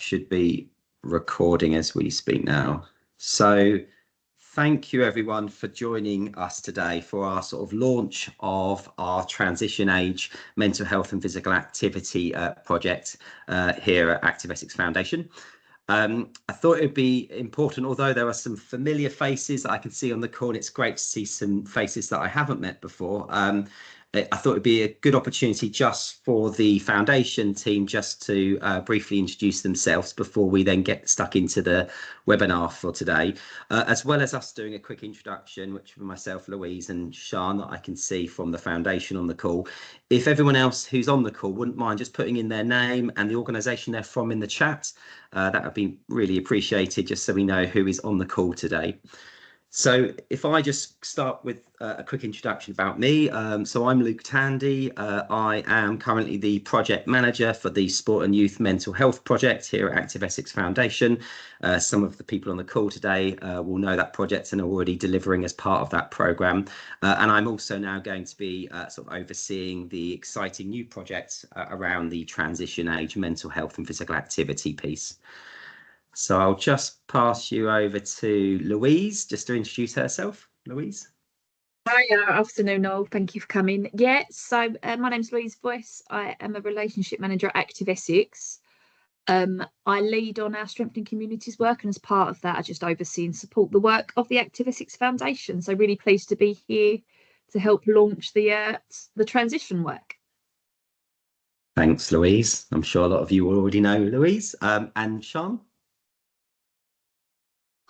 should be recording as we speak now. So thank you everyone for joining us today for our sort of launch of our Transition Age Mental Health and Physical Activity project here at Active Essex Foundation. I thought it would be important, although there are some familiar faces that I can see on the call, and it's great to see some faces that I haven't met before. I thought it'd be a good opportunity just for the foundation team just to briefly introduce themselves before we then get stuck into the webinar for today, as well as us doing a quick introduction, which for myself, Louise and Sian, that I can see from the foundation on the call. If everyone else who's on the call wouldn't mind just putting in their name and the organisation they're from in the chat, that would be really appreciated, just so we know who is on the call today. So if I just start with a quick introduction about me. So I'm Luke Tandy. I am currently the project manager for the Sport and Youth Mental Health Project here at Active Essex Foundation. Some of the people on the call today will know that project and are already delivering as part of that programme. And I'm also now going to be sort of overseeing the exciting new projects around the Transition Age Mental Health and Physical Activity piece. So I'll just pass you over to Louise, just to introduce herself. Louise. Hi, afternoon all. Thank you for coming. Yeah, so my name's Louise Voice. I am a relationship manager at Active Essex. I lead on our Strengthening Communities work, and as part of that, I just oversee and support the work of the Active Essex Foundation. So really pleased to be here to help launch the transition work. Thanks, Louise. I'm sure a lot of you already know Louise. And Sian?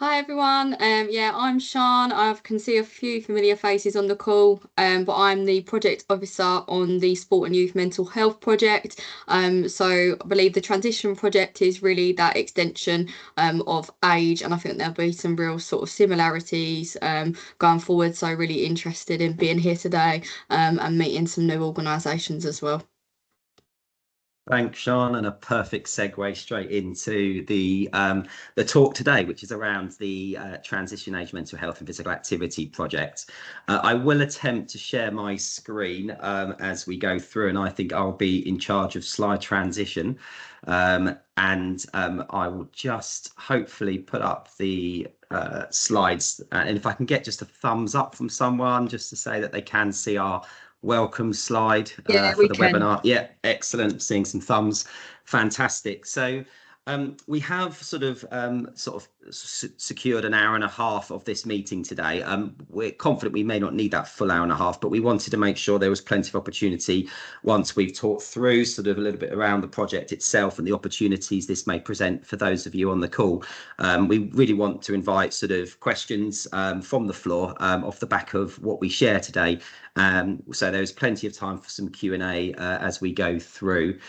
Hi everyone, yeah, I'm Sian. I can see a few familiar faces on the call, but I'm the project officer on the Sport and Youth Mental Health Project. So I believe the Transition Project is really that extension of age, and I think there'll be some real sort of similarities going forward. So really interested in being here today and meeting some new organisations as well. Thanks, Sian, and a perfect segue straight into the talk today, which is around the Transition Age Mental Health and Physical Activity project. I will attempt to share my screen as we go through, and I think I'll be in charge of slide transition. I will just hopefully put up the slides, and if I can get just a thumbs up from someone just to say that they can see our welcome slide for the webinar. Yeah, excellent. Seeing some thumbs. Fantastic. So we have sort of secured an hour and a half of this meeting today. We're confident we may not need that full hour and a half, but we wanted to make sure there was plenty of opportunity once we've talked through sort of a little bit around the project itself and the opportunities this may present for those of you on the call. We really want to invite sort of questions from the floor off the back of what we share today. So there's plenty of time for some Q&A as we go through.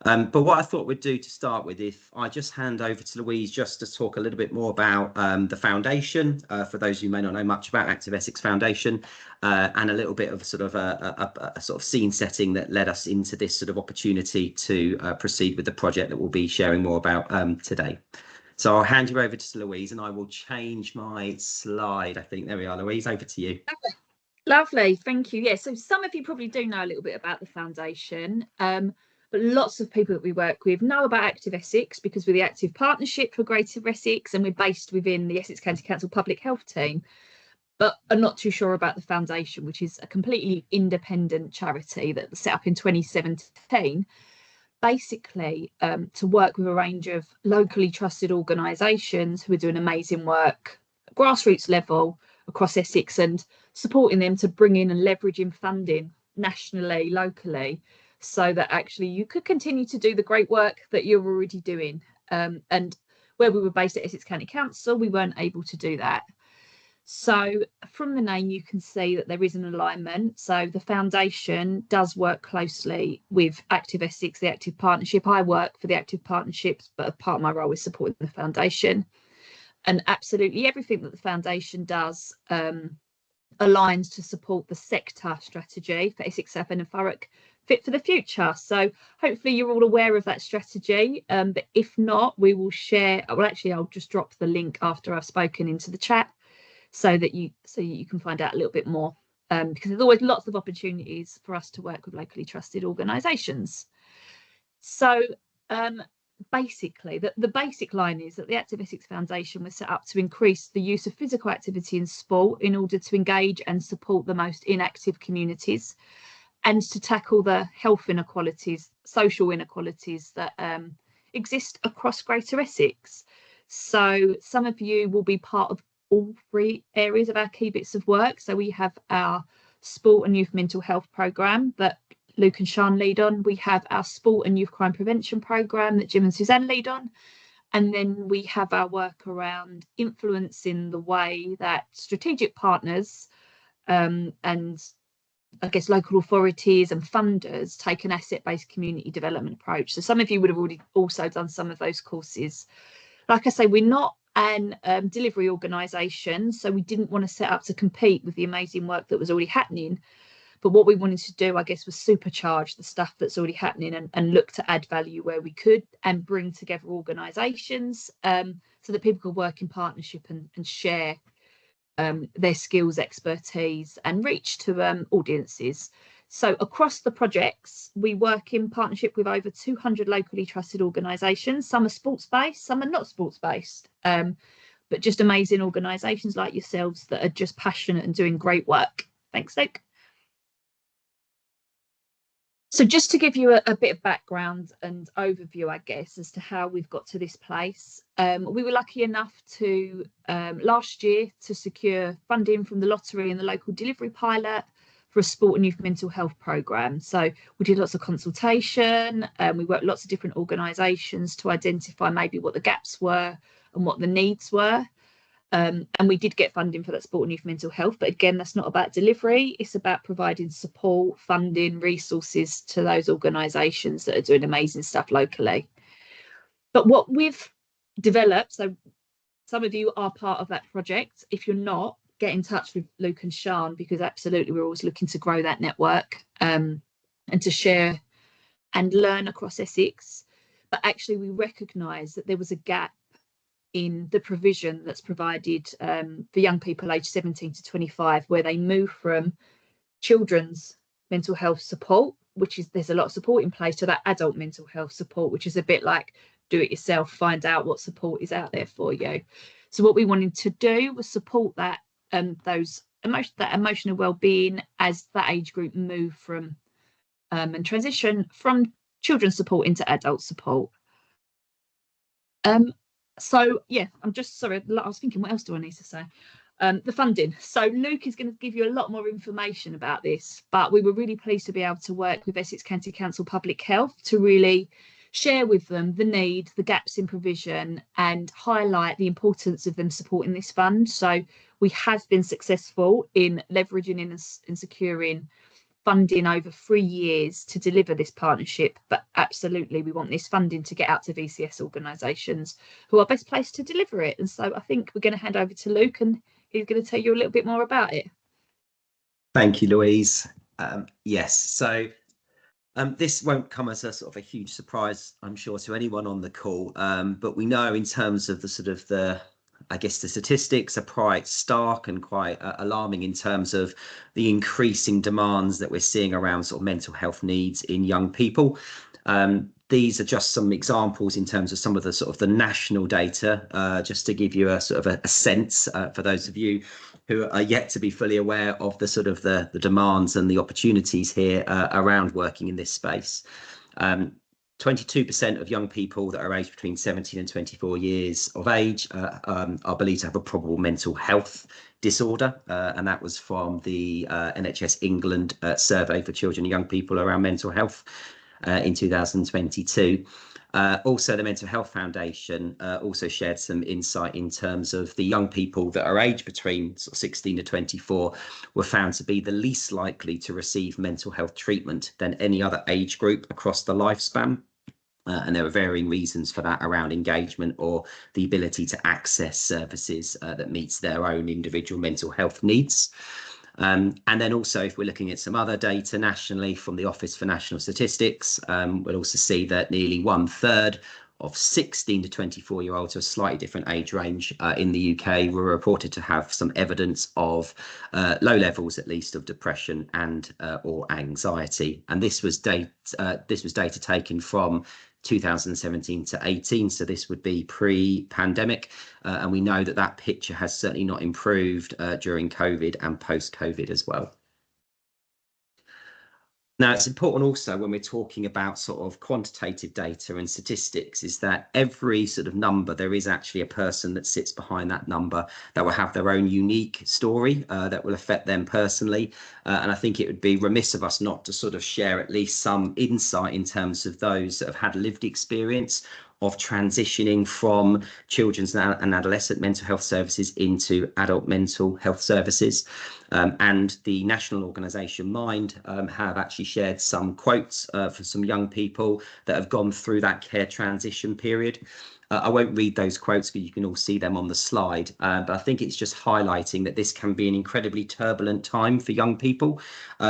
But what I thought we'd do to start with, if I just hand over to Louise just to talk a little bit more about the foundation, for those who may not know much about Active Essex Foundation, and a little bit of sort of a sort of scene setting that led us into this sort of opportunity to proceed with the project that we'll be sharing more about today. So I'll hand you over to Louise, and I will change my slide. I think there we are, Louise, over to you. Lovely, thank you. Yeah, so some of you probably do know a little bit about the foundation. But lots of people that we work with know about Active Essex because we're the active partnership for Greater Essex, and we're based within the Essex County Council Public Health Team, but are not too sure about the foundation, which is a completely independent charity that was set up in 2017, basically to work with a range of locally trusted organisations who are doing amazing work at grassroots level across Essex and supporting them to bring in and leverage in funding nationally, locally, so that actually you could continue to do the great work that you're already doing. And where we were based at Essex County Council, we weren't able to do that. So from the name, you can see that there is an alignment. So the foundation does work closely with Active Essex, the active partnership. I work for the active partnerships, but a part of my role is supporting the foundation. And absolutely everything that the foundation does aligns to support the sector strategy for Essex, Southend and Thurrock Fit for the Future. So hopefully you're all aware of that strategy, but if not, we will share. Well, actually, I'll just drop the link after I've spoken into the chat so that you can find out a little bit more, because there's always lots of opportunities for us to work with locally trusted organisations. So basically, the basic line is that the Active Essex Foundation was set up to increase the use of physical activity in sport in order to engage and support the most inactive communities, and to tackle the health inequalities, social inequalities that exist across Greater Essex. So some of you will be part of all three areas of our key bits of work. So we have our sport and youth mental health programme that Luke and Sian lead on. We have our sport and youth crime prevention programme that Jim and Suzanne lead on. And then we have our work around influencing the way that strategic partners and I guess local authorities and funders take an asset-based community development approach. So some of you would have already also done some of those courses. Like I say, we're not an delivery organisation, so we didn't want to set up to compete with the amazing work that was already happening. But what we wanted to do, I guess, was supercharge the stuff that's already happening and look to add value where we could and bring together organisations so that people could work in partnership and share their skills, expertise and reach to audiences. So across the projects, we work in partnership with over 200 locally trusted organisations. Some are sports-based, some are not sports-based, but just amazing organisations like yourselves that are just passionate and doing great work. Thanks, Luke. So just to give you a bit of background and overview, I guess, as to how we've got to this place. We were lucky enough to, last year, to secure funding from the lottery and the local delivery pilot for a sport and youth mental health programme. So we did lots of consultation, we worked with lots of different organisations to identify maybe what the gaps were and what the needs were. And we did get funding for that sport and youth mental health, but again, that's not about delivery, it's about providing support, funding, resources to those organisations that are doing amazing stuff locally. But what we've developed, so some of you are part of that project. If you're not, get in touch with Luke and Sian, because absolutely we're always looking to grow that network and to share and learn across Essex. But actually we recognise that there was a gap in the provision that's provided for young people aged 17 to 25, where they move from children's mental health support, which is, there's a lot of support in place, to that adult mental health support, which is a bit like do it yourself, find out what support is out there for you. So what we wanted to do was support that that emotional well-being as that age group move from and transition from children's support into adult support. So yeah, I'm just sorry, I was thinking, what else do I need to say? The funding. So Luke is going to give you a lot more information about this, but we were really pleased to be able to work with Essex County Council Public Health to really share with them the need, the gaps in provision, and highlight the importance of them supporting this fund. So we have been successful in leveraging and securing funding over 3 years to deliver this partnership, but absolutely we want this funding to get out to VCS organisations who are best placed to deliver it. And so I think we're going to hand over to Luke and he's going to tell you a little bit more about it. Thank you, Louise. Yes, so this won't come as a sort of a huge surprise, I'm sure, to anyone on the call, but we know in terms of I guess the statistics are quite stark and quite alarming in terms of the increasing demands that we're seeing around sort of mental health needs in young people. These are just some examples in terms of some of the sort of the national data, just to give you a sort of a sense for those of you who are yet to be fully aware of the sort of the demands and the opportunities here around working in this space. 22% of young people that are aged between 17 and 24 years of age are believed to have a probable mental health disorder, and that was from the NHS England survey for children and young people around mental health in 2022. Also, the Mental Health Foundation also shared some insight in terms of the young people that are aged between sort of 16 to 24 were found to be the least likely to receive mental health treatment than any other age group across the lifespan. And there are varying reasons for that around engagement or the ability to access services that meets their own individual mental health needs. And then also, if we're looking at some other data nationally from the Office for National Statistics, we'll also see that nearly 1/3 of 16 to 24-year-olds, a slightly different age range in the UK, were reported to have some evidence of low levels, at least, of depression and or anxiety. And this was data taken from 2017 to 18. So this would be pre-pandemic. And we know that that picture has certainly not improved during COVID and post-COVID as well. Now, it's important also when we're talking about sort of quantitative data and statistics is that every sort of number, there is actually a person that sits behind that number that will have their own unique story that will affect them personally. And I think it would be remiss of us not to sort of share at least some insight in terms of those that have had lived experience of transitioning from children's and adolescent mental health services into adult mental health services. And the national organisation Mind have actually shared some quotes for some young people that have gone through that care transition period. I won't read those quotes, but you can all see them on the slide. But I think it's just highlighting that this can be an incredibly turbulent time for young people.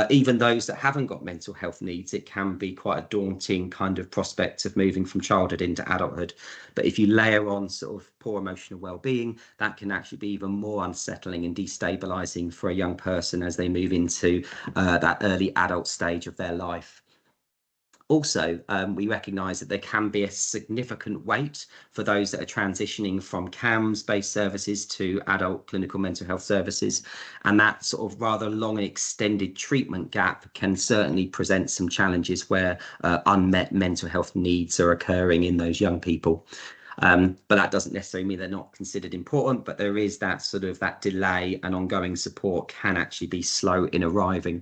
Even those that haven't got mental health needs, it can be quite a daunting kind of prospect of moving from childhood into adulthood. But if you layer on sort of poor emotional well-being, that can actually be even more unsettling and destabilising for a young person as they move into that early adult stage of their life. Also, we recognise that there can be a significant wait for those that are transitioning from CAMHS-based services to adult clinical mental health services, and that sort of rather long and extended treatment gap can certainly present some challenges where unmet mental health needs are occurring in those young people. But that doesn't necessarily mean they're not considered important, but there is that sort of that delay, and ongoing support can actually be slow in arriving.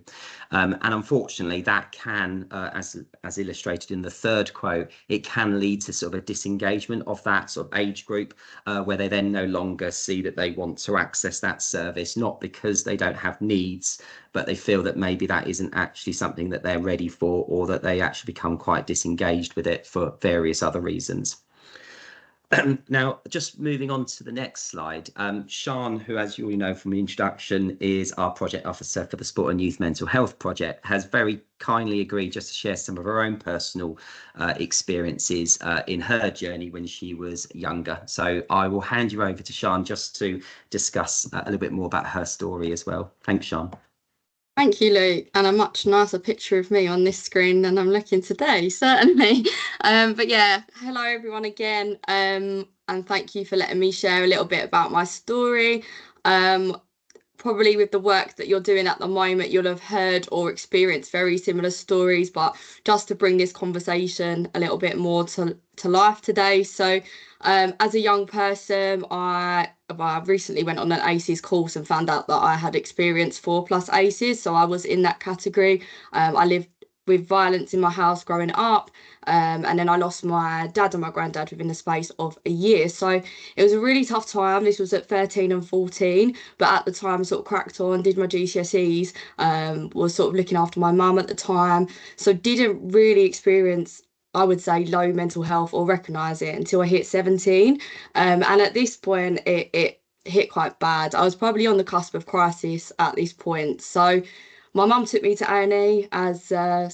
And unfortunately, that can, as illustrated in the third quote, it can lead to sort of a disengagement of that sort of age group where they then no longer see that they want to access that service, not because they don't have needs, but they feel that maybe that isn't actually something that they're ready for, or that they actually become quite disengaged with it for various other reasons. Now, just moving on to the next slide, Sian, who, as you all know from the introduction, is our project officer for the Sport and Youth Mental Health Project, has very kindly agreed just to share some of her own personal experiences in her journey when she was younger. So I will hand you over to Sian just to discuss a little bit more about her story as well. Thanks, Sian. Thank you, Luke, and a much nicer picture of me on this screen than I'm looking today, certainly. But yeah, hello everyone again, and thank you for letting me share a little bit about my story. Probably with the work that you're doing at the moment, you'll have heard or experienced very similar stories, but just to bring this conversation a little bit more to life today. So as a young person, I recently went on an ACEs course and found out that I had experienced 4+ ACEs, so I was in that category. I lived with violence in my house growing up, and then I lost my dad and my granddad within the space of a year. So it was a really tough time. This was at 13 and 14, but at the time sort of cracked on, did my GCSEs, was sort of looking after my mum at the time, so didn't really experience, I would say, low mental health or recognise it until I hit 17. And at this point it hit quite bad. I was probably on the cusp of crisis at this point. So my mum took me to A&E, as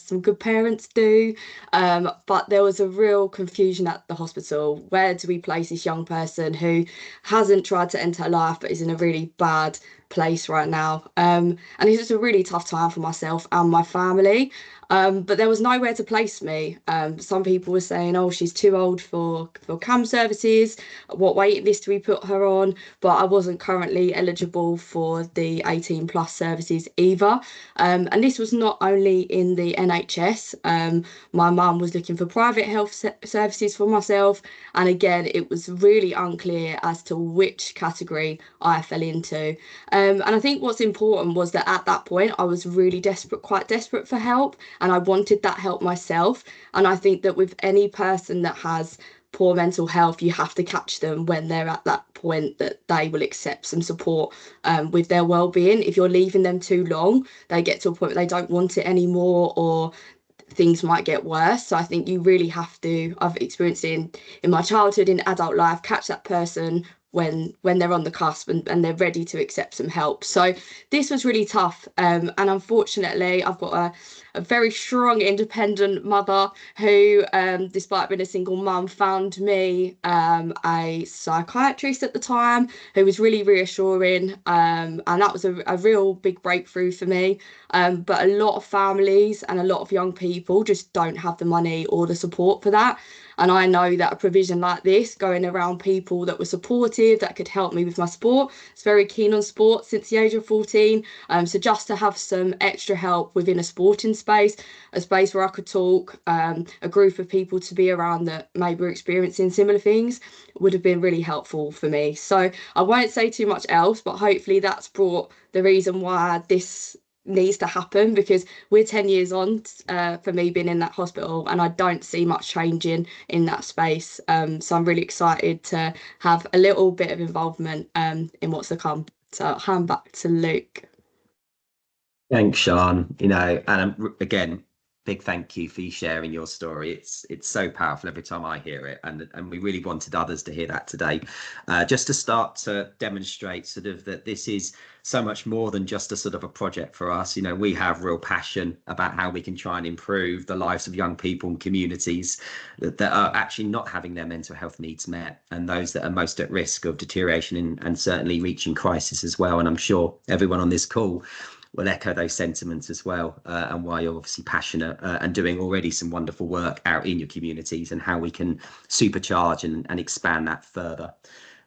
some good parents do, but there was a real confusion at the hospital. Where do we place this young person who hasn't tried to end her life but is in a really bad place right now? And it was a really tough time for myself and my family. But there was nowhere to place me. Some people were saying, oh, she's too old for CAM services, what waiting list do we put her on? But I wasn't currently eligible for the 18+ services either. And this was not only in the NHS. My mum was looking for private health services for myself. And again, it was really unclear as to which category I fell into. And I think what's important was that at that point, I was really desperate, quite desperate for help. And I wanted that help myself. And I think that with any person that has poor mental health, you have to catch them when they're at that point that they will accept some support with their well-being. If you're leaving them too long, they get to a point where they don't want it anymore, or things might get worse. So I think you really have to, I've experienced it in my childhood, in adult life, catch that person when they're on the cusp and they're ready to accept some help. So this was really tough, and unfortunately I've got a very strong independent mother who, despite being a single mum, found me a psychiatrist at the time who was really reassuring, and that was a real big breakthrough for me. But a lot of families and a lot of young people just don't have the money or the support for that. And I know that a provision like this, going around people that were supportive, that could help me with my sport. I was very keen on sport since the age of 14. So just to have some extra help within a sporting space, a space where I could talk, a group of people to be around that maybe were experiencing similar things, would have been really helpful for me. So I won't say too much else, but hopefully that's brought the reason why this needs to happen, because we're 10 years on for me being in that hospital, and I don't see much changing in that space. So I'm really excited to have a little bit of involvement in what's to come. So I'll hand back to Luke. Thanks, Sean. You know, and again, big thank you for you sharing your story. It's so powerful every time I hear it, and we really wanted others to hear that today, just to start to demonstrate sort of that this is so much more than just a sort of a project for us. You know, we have real passion about how we can try and improve the lives of young people and communities that are actually not having their mental health needs met, and those that are most at risk of deterioration and certainly reaching crisis as well. And I'm sure everyone on this call will echo those sentiments as well, and why you're obviously passionate and doing already some wonderful work out in your communities, and how we can supercharge and expand that further.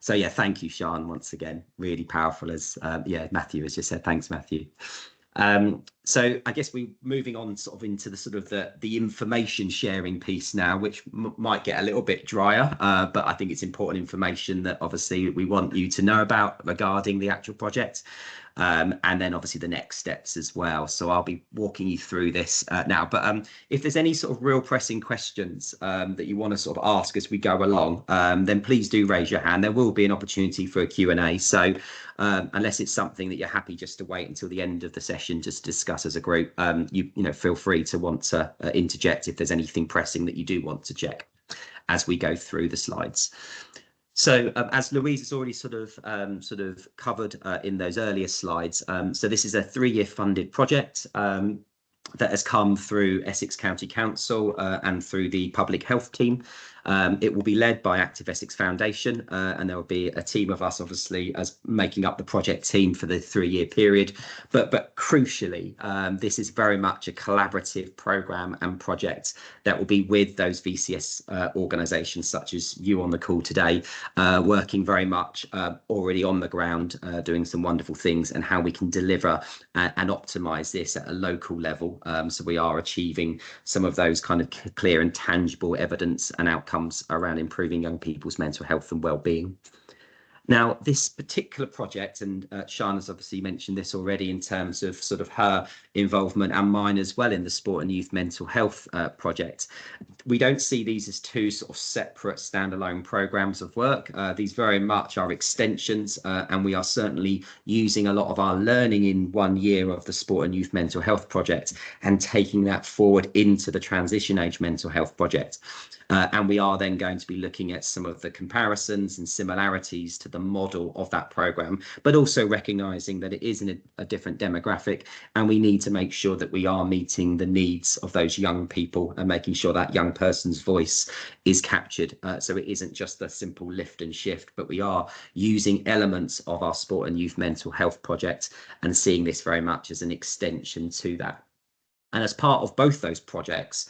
So yeah, thank you, Sean, once again. Really powerful, as Matthew has just said. Thanks, Matthew. So I guess we're moving on sort of into the sort of the information sharing piece now, which might get a little bit drier, but I think it's important information that obviously we want you to know about regarding the actual project. And then obviously the next steps as well. So I'll be walking you through this now. But if there's any sort of real pressing questions that you want to sort of ask as we go along, then please do raise your hand. There will be an opportunity for a Q&A. So unless it's something that you're happy just to wait until the end of the session just to discuss as a group, you know, feel free to want to interject if there's anything pressing that you do want to check as we go through the slides. So as Louise has already sort of covered in those earlier slides, so this is a 3-year funded project that has come through Essex County Council and through the public health team. It will be led by Active Essex Foundation, and there will be a team of us obviously as making up the project team for the 3-year period. But crucially, this is very much a collaborative programme and project that will be with those VCS organisations such as you on the call today, working very much already on the ground, doing some wonderful things, and how we can deliver and optimise this at a local level. So we are achieving some of those kind of clear and tangible evidence and outcomes around improving young people's mental health and well-being. Now, this particular project, and Sian has obviously mentioned this already in terms of sort of her involvement and mine as well in the Sport and Youth Mental Health project. We don't see these as two sort of separate standalone programs of work. These very much are extensions, and we are certainly using a lot of our learning in 1 year of the Sport and Youth Mental Health project and taking that forward into the Transition Age Mental Health project. And we are then going to be looking at some of the comparisons and similarities to the model of that programme, but also recognising that it is in a different demographic, and we need to make sure that we are meeting the needs of those young people and making sure that young person's voice is captured. So it isn't just a simple lift and shift, but we are using elements of our Sport and Youth Mental Health project and seeing this very much as an extension to that. And as part of both those projects,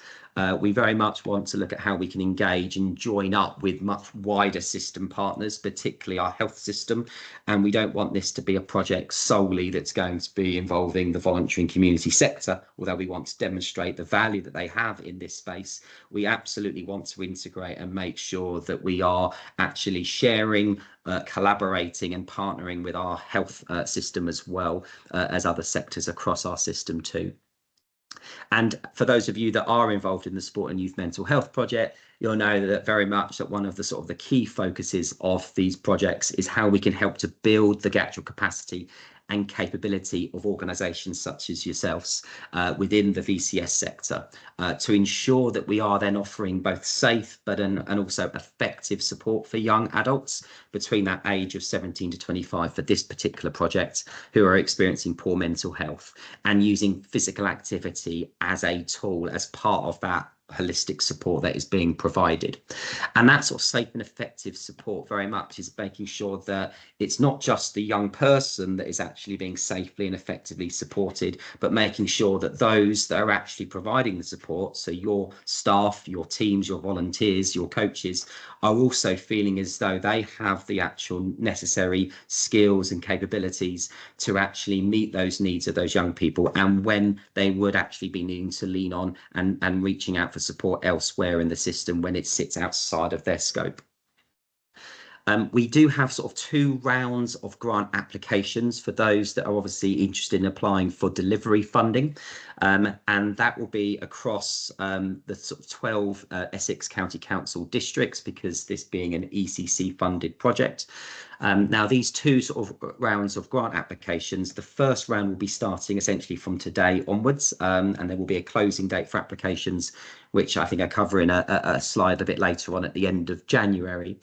we very much want to look at how we can engage and join up with much wider system partners, particularly our health system. And we don't want this to be a project solely that's going to be involving the voluntary and community sector, although we want to demonstrate the value that they have in this space. We absolutely want to integrate and make sure that we are actually sharing, collaborating and partnering with our health system as well as other sectors across our system too. And for those of you that are involved in the Sport and Youth Mental Health project, you'll know that very much that one of the sort of the key focuses of these projects is how we can help to build the actual capacity and capability of organisations such as yourselves within the VCS sector to ensure that we are then offering both safe and also effective support for young adults between that age of 17 to 25 for this particular project who are experiencing poor mental health, and using physical activity as a tool as part of that holistic support that is being provided. And that sort of safe and effective support very much is making sure that it's not just the young person that is actually being safely and effectively supported, but making sure that those that are actually providing the support, so your staff, your teams, your volunteers, your coaches, are also feeling as though they have the actual necessary skills and capabilities to actually meet those needs of those young people, and when they would actually be needing to lean on and reaching out for support elsewhere in the system when it sits outside of their scope. We do have sort of 2 rounds of grant applications for those that are obviously interested in applying for delivery funding, and that will be across the sort of 12 Essex County Council districts, because this being an ECC funded project. Now, these 2 sort of rounds of grant applications, the first round will be starting essentially from today onwards, and there will be a closing date for applications, which I think I cover in a slide a bit later on at the end of January.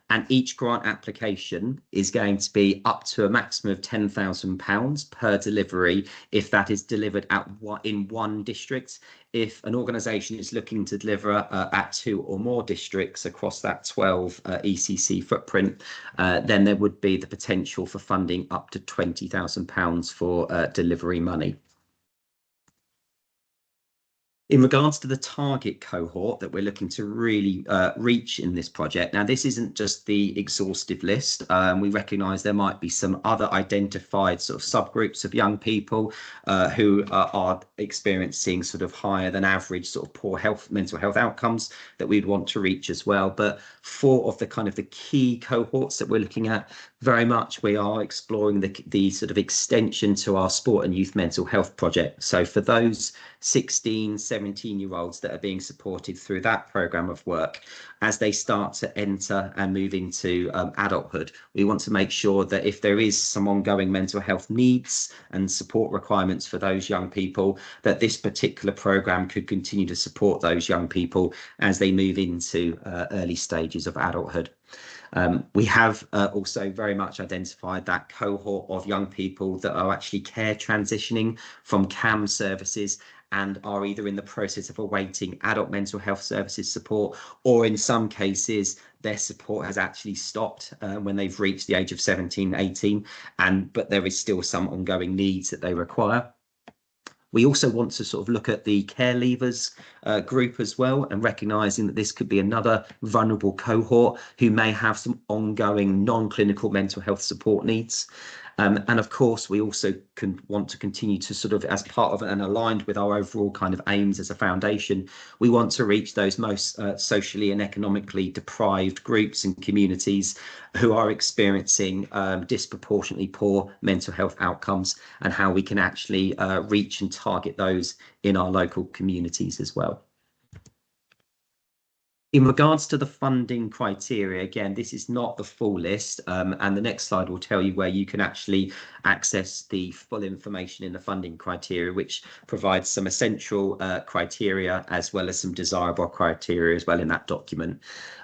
And each grant application is going to be up to a maximum of £10,000 per delivery if that is delivered in one district. If an organisation is looking to deliver at 2 or more districts across that 12 ECC footprint, then there would be the potential for funding up to £20,000 for delivery money. In regards to the target cohort that we're looking to really reach in this project, now this isn't just the exhaustive list. We recognise there might be some other identified sort of subgroups of young people who are experiencing sort of higher than average sort of poor mental health outcomes that we'd want to reach as well. But 4 of the kind of the key cohorts that we're looking at, very much we are exploring the sort of extension to our sport and youth mental health project. So for those 16, 17-year-olds that are being supported through that programme of work, as they start to enter and move into adulthood, we want to make sure that if there is some ongoing mental health needs and support requirements for those young people, that this particular programme could continue to support those young people as they move into early stages of adulthood. We have also very much identified that cohort of young people that are actually care transitioning from CAM services and are either in the process of awaiting adult mental health services support, or in some cases their support has actually stopped when they've reached the age of 17, 18, but there is still some ongoing needs that they require. We also want to sort of look at the care leavers group as well, and recognising that this could be another vulnerable cohort who may have some ongoing non-clinical mental health support needs. And of course, we also want to continue to sort of, as part of and aligned with our overall kind of aims as a foundation, we want to reach those most socially and economically deprived groups and communities who are experiencing disproportionately poor mental health outcomes, and how we can actually reach and target those in our local communities as well. In regards to the funding criteria, again, this is not the full list, and the next slide will tell you where you can actually access the full information in the funding criteria, which provides some essential criteria as well as some desirable criteria as well in that document.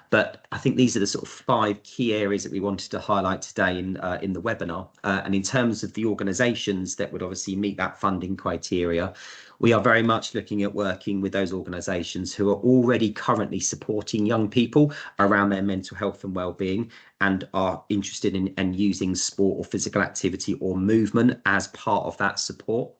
But I think these are the sort of 5 key areas that we wanted to highlight today in the webinar. And in terms of the organisations that would obviously meet that funding criteria, we are very much looking at working with those organisations who are already currently supporting young people around their mental health and well-being, and are interested in using sport or physical activity or movement as part of that support,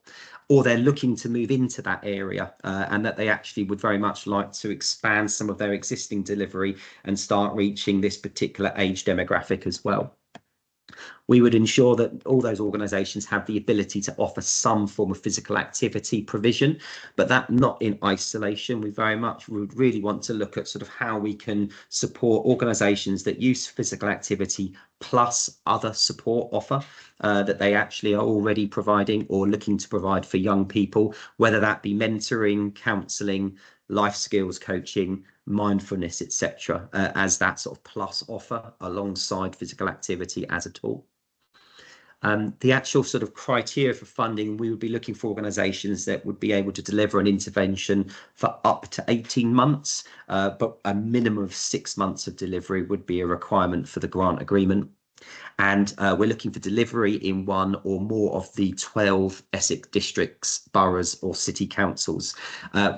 or they're looking to move into that area and that they actually would very much like to expand some of their existing delivery and start reaching this particular age demographic as well. We would ensure that all those organisations have the ability to offer some form of physical activity provision, but that not in isolation. We very much would really want to look at sort of how we can support organisations that use physical activity plus other support offer that they actually are already providing or looking to provide for young people, whether that be mentoring, counselling, life skills coaching, mindfulness, etc., as that sort of plus offer alongside physical activity as a tool. The actual sort of criteria for funding, we would be looking for organisations that would be able to deliver an intervention for up to 18 months, but a minimum of 6 months of delivery would be a requirement for the grant agreement. And we're looking for delivery in one or more of the 12 Essex districts, boroughs or city councils.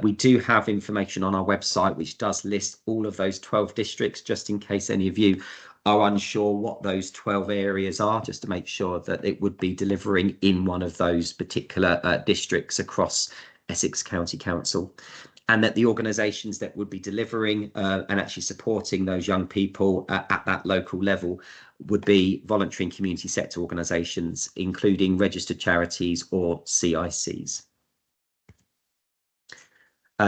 We do have information on our website which does list all of those 12 districts, just in case any of you are unsure what those 12 areas are, just to make sure that it would be delivering in one of those particular districts across Essex County Council. And that the organisations that would be delivering and actually supporting those young people at that local level would be voluntary and community sector organisations, including registered charities or CICs.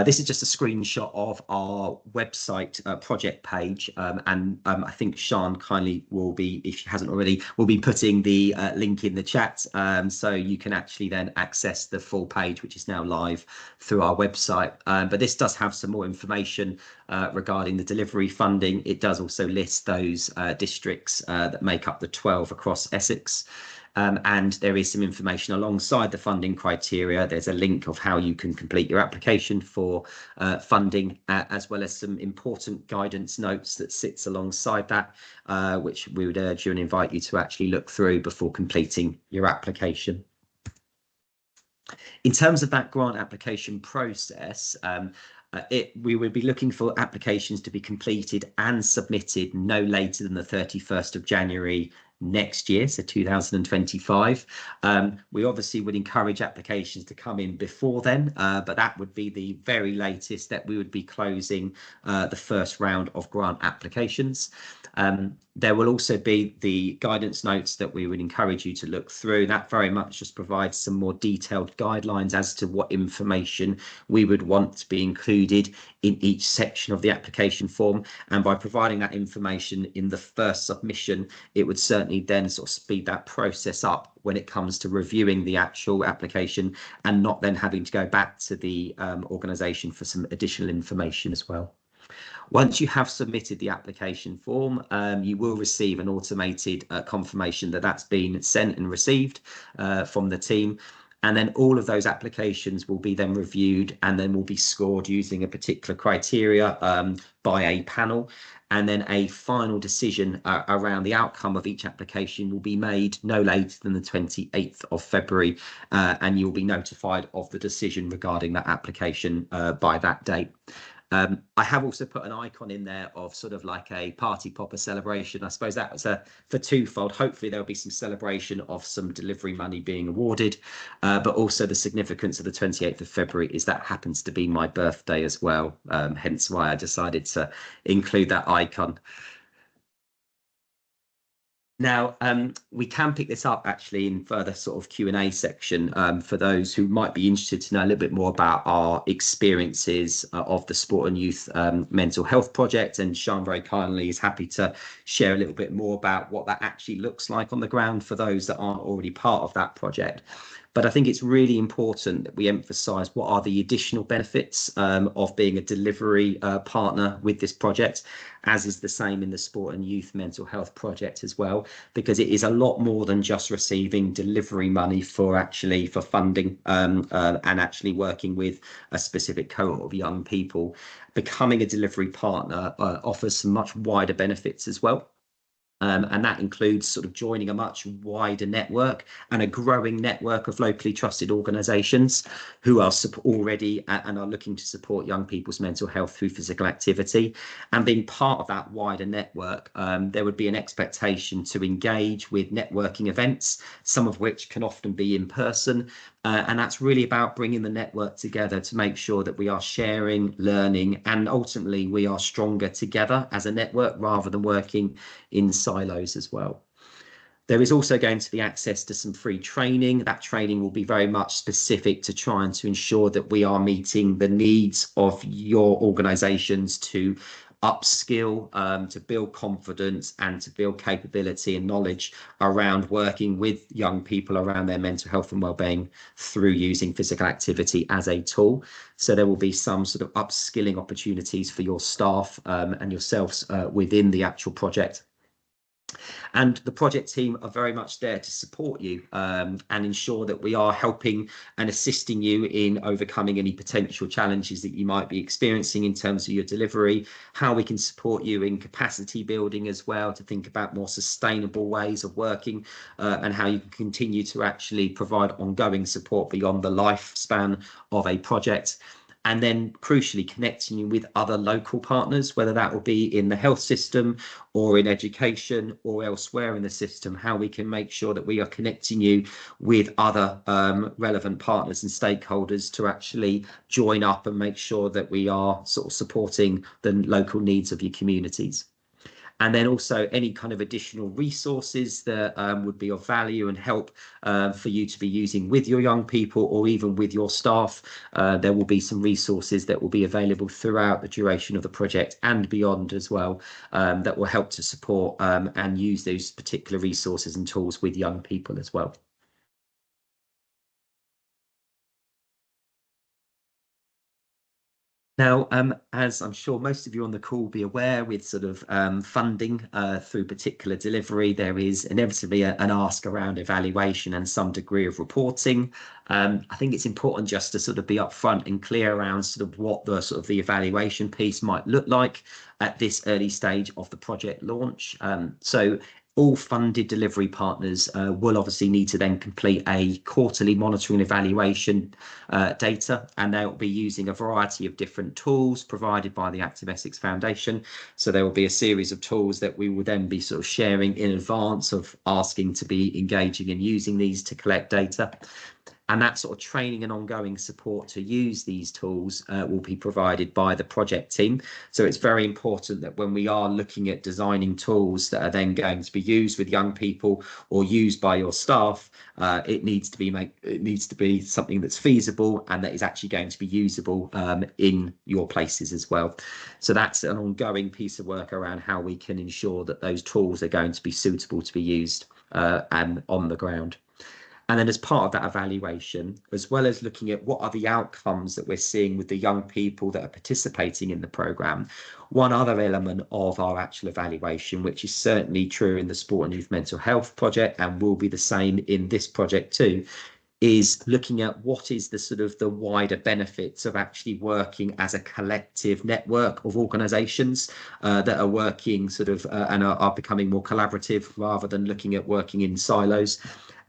This is just a screenshot of our website project page, and I think Sian kindly will be, if she hasn't already, will be putting the link in the chat, so you can actually then access the full page, which is now live through our website. But this does have some more information regarding the delivery funding. It does also list those districts that make up the 12 across Essex. And there is some information alongside the funding criteria. There's a link of how you can complete your application for funding, as well as some important guidance notes that sits alongside that, which we would urge you and invite you to actually look through before completing your application. In terms of that grant application process, we would be looking for applications to be completed and submitted no later than the 31st of January next year, so 2025. We obviously would encourage applications to come in before then, but that would be the very latest that we would be closing the first round of grant applications. There will also be the guidance notes that we would encourage you to look through. That very much just provides some more detailed guidelines as to what information we would want to be included in each section of the application form. And by providing that information in the first submission, it would certainly then sort of speed that process up when it comes to reviewing the actual application and not then having to go back to the organisation for some additional information as well. Once you have submitted the application form, you will receive an automated confirmation that that's been sent and received from the team. And then all of those applications will be then reviewed and then will be scored using a particular criteria by a panel. And then a final decision around the outcome of each application will be made no later than the 28th of February. And you'll be notified of the decision regarding that application by that date. I have also put an icon in there of sort of like a party popper celebration. I suppose that was for twofold. Hopefully there'll be some celebration of some delivery money being awarded, but also the significance of the 28th of February is that happens to be my birthday as well, hence why I decided to include that icon. Now, we can pick this up actually in further sort of Q&A section for those who might be interested to know a little bit more about our experiences of the Sport and Youth Mental Health Project. And Sian very kindly is happy to share a little bit more about what that actually looks like on the ground for those that aren't already part of that project. But I think it's really important that we emphasise what are the additional benefits of being a delivery partner with this project, as is the same in the Sport and Youth Mental Health Project as well, because it is a lot more than just receiving delivery money for funding and actually working with a specific cohort of young people. Becoming a delivery partner offers some much wider benefits as well. And that includes sort of joining a much wider network and a growing network of locally trusted organisations who are already and are looking to support young people's mental health through physical activity. And being part of that wider network, there would be an expectation to engage with networking events, some of which can often be in person. And that's really about bringing the network together to make sure that we are sharing, learning, and ultimately we are stronger together as a network rather than working in silos as well. There is also going to be access to some free training. That training will be very much specific to trying to ensure that we are meeting the needs of your organisations to upskill, to build confidence and to build capability and knowledge around working with young people around their mental health and wellbeing through using physical activity as a tool. So there will be some sort of upskilling opportunities for your staff and yourselves within the actual project. And the project team are very much there to support you and ensure that we are helping and assisting you in overcoming any potential challenges that you might be experiencing in terms of your delivery, how we can support you in capacity building as well, to think about more sustainable ways of working, and how you can continue to actually provide ongoing support beyond the lifespan of a project. And then crucially connecting you with other local partners, whether that will be in the health system or in education or elsewhere in the system, how we can make sure that we are connecting you with other relevant partners and stakeholders to actually join up and make sure that we are sort of supporting the local needs of your communities. And then also any kind of additional resources that would be of value and help for you to be using with your young people or even with your staff. There will be some resources that will be available throughout the duration of the project and beyond as well, that will help to support and use those particular resources and tools with young people as well. Now, as I'm sure most of you on the call will be aware, with sort of funding through particular delivery, there is inevitably an ask around evaluation and some degree of reporting. I think it's important just to sort of be upfront and clear around sort of what the sort of the evaluation piece might look like at this early stage of the project launch. So all funded delivery partners will obviously need to then complete a quarterly monitoring evaluation data, and they'll be using a variety of different tools provided by the Active Essex Foundation. So there will be a series of tools that we will then be sort of sharing in advance of asking to be engaging and using these to collect data. And that sort of training and ongoing support to use these tools will be provided by the project team. So it's very important that when we are looking at designing tools that are then going to be used with young people or used by your staff, it needs to be something that's feasible and that is actually going to be usable in your places as well. So that's an ongoing piece of work around how we can ensure that those tools are going to be suitable to be used and on the ground. And then as part of that evaluation, as well as looking at what are the outcomes that we're seeing with the young people that are participating in the programme, one other element of our actual evaluation, which is certainly true in the Sport and Youth Mental Health project and will be the same in this project too, is looking at what is the sort of the wider benefits of actually working as a collective network of organisations that are working sort of and are becoming more collaborative rather than looking at working in silos,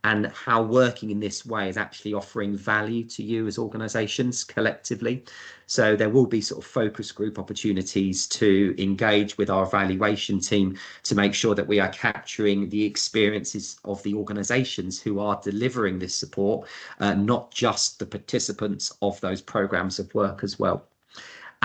and how working in this way is actually offering value to you as organisations collectively. So there will be sort of focus group opportunities to engage with our evaluation team to make sure that we are capturing the experiences of the organisations who are delivering this support, not just the participants of those programmes of work as well.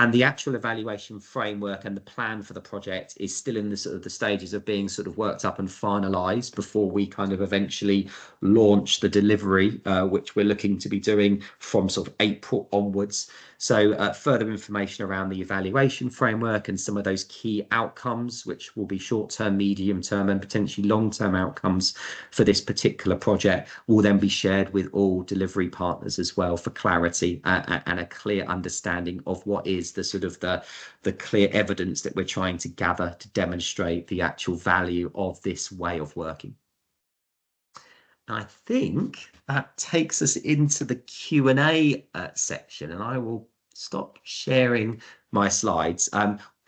And the actual evaluation framework and the plan for the project is still in the sort of the stages of being sort of worked up and finalised before we kind of eventually launch the delivery, which we're looking to be doing from sort of April onwards. So further information around the evaluation framework and some of those key outcomes, which will be short-term, medium-term and potentially long-term outcomes for this particular project, will then be shared with all delivery partners as well for clarity and a clear understanding of what is the sort of the clear evidence that we're trying to gather to demonstrate the actual value of this way of working. I think that takes us into the Q&A section, and I will stop sharing my slides.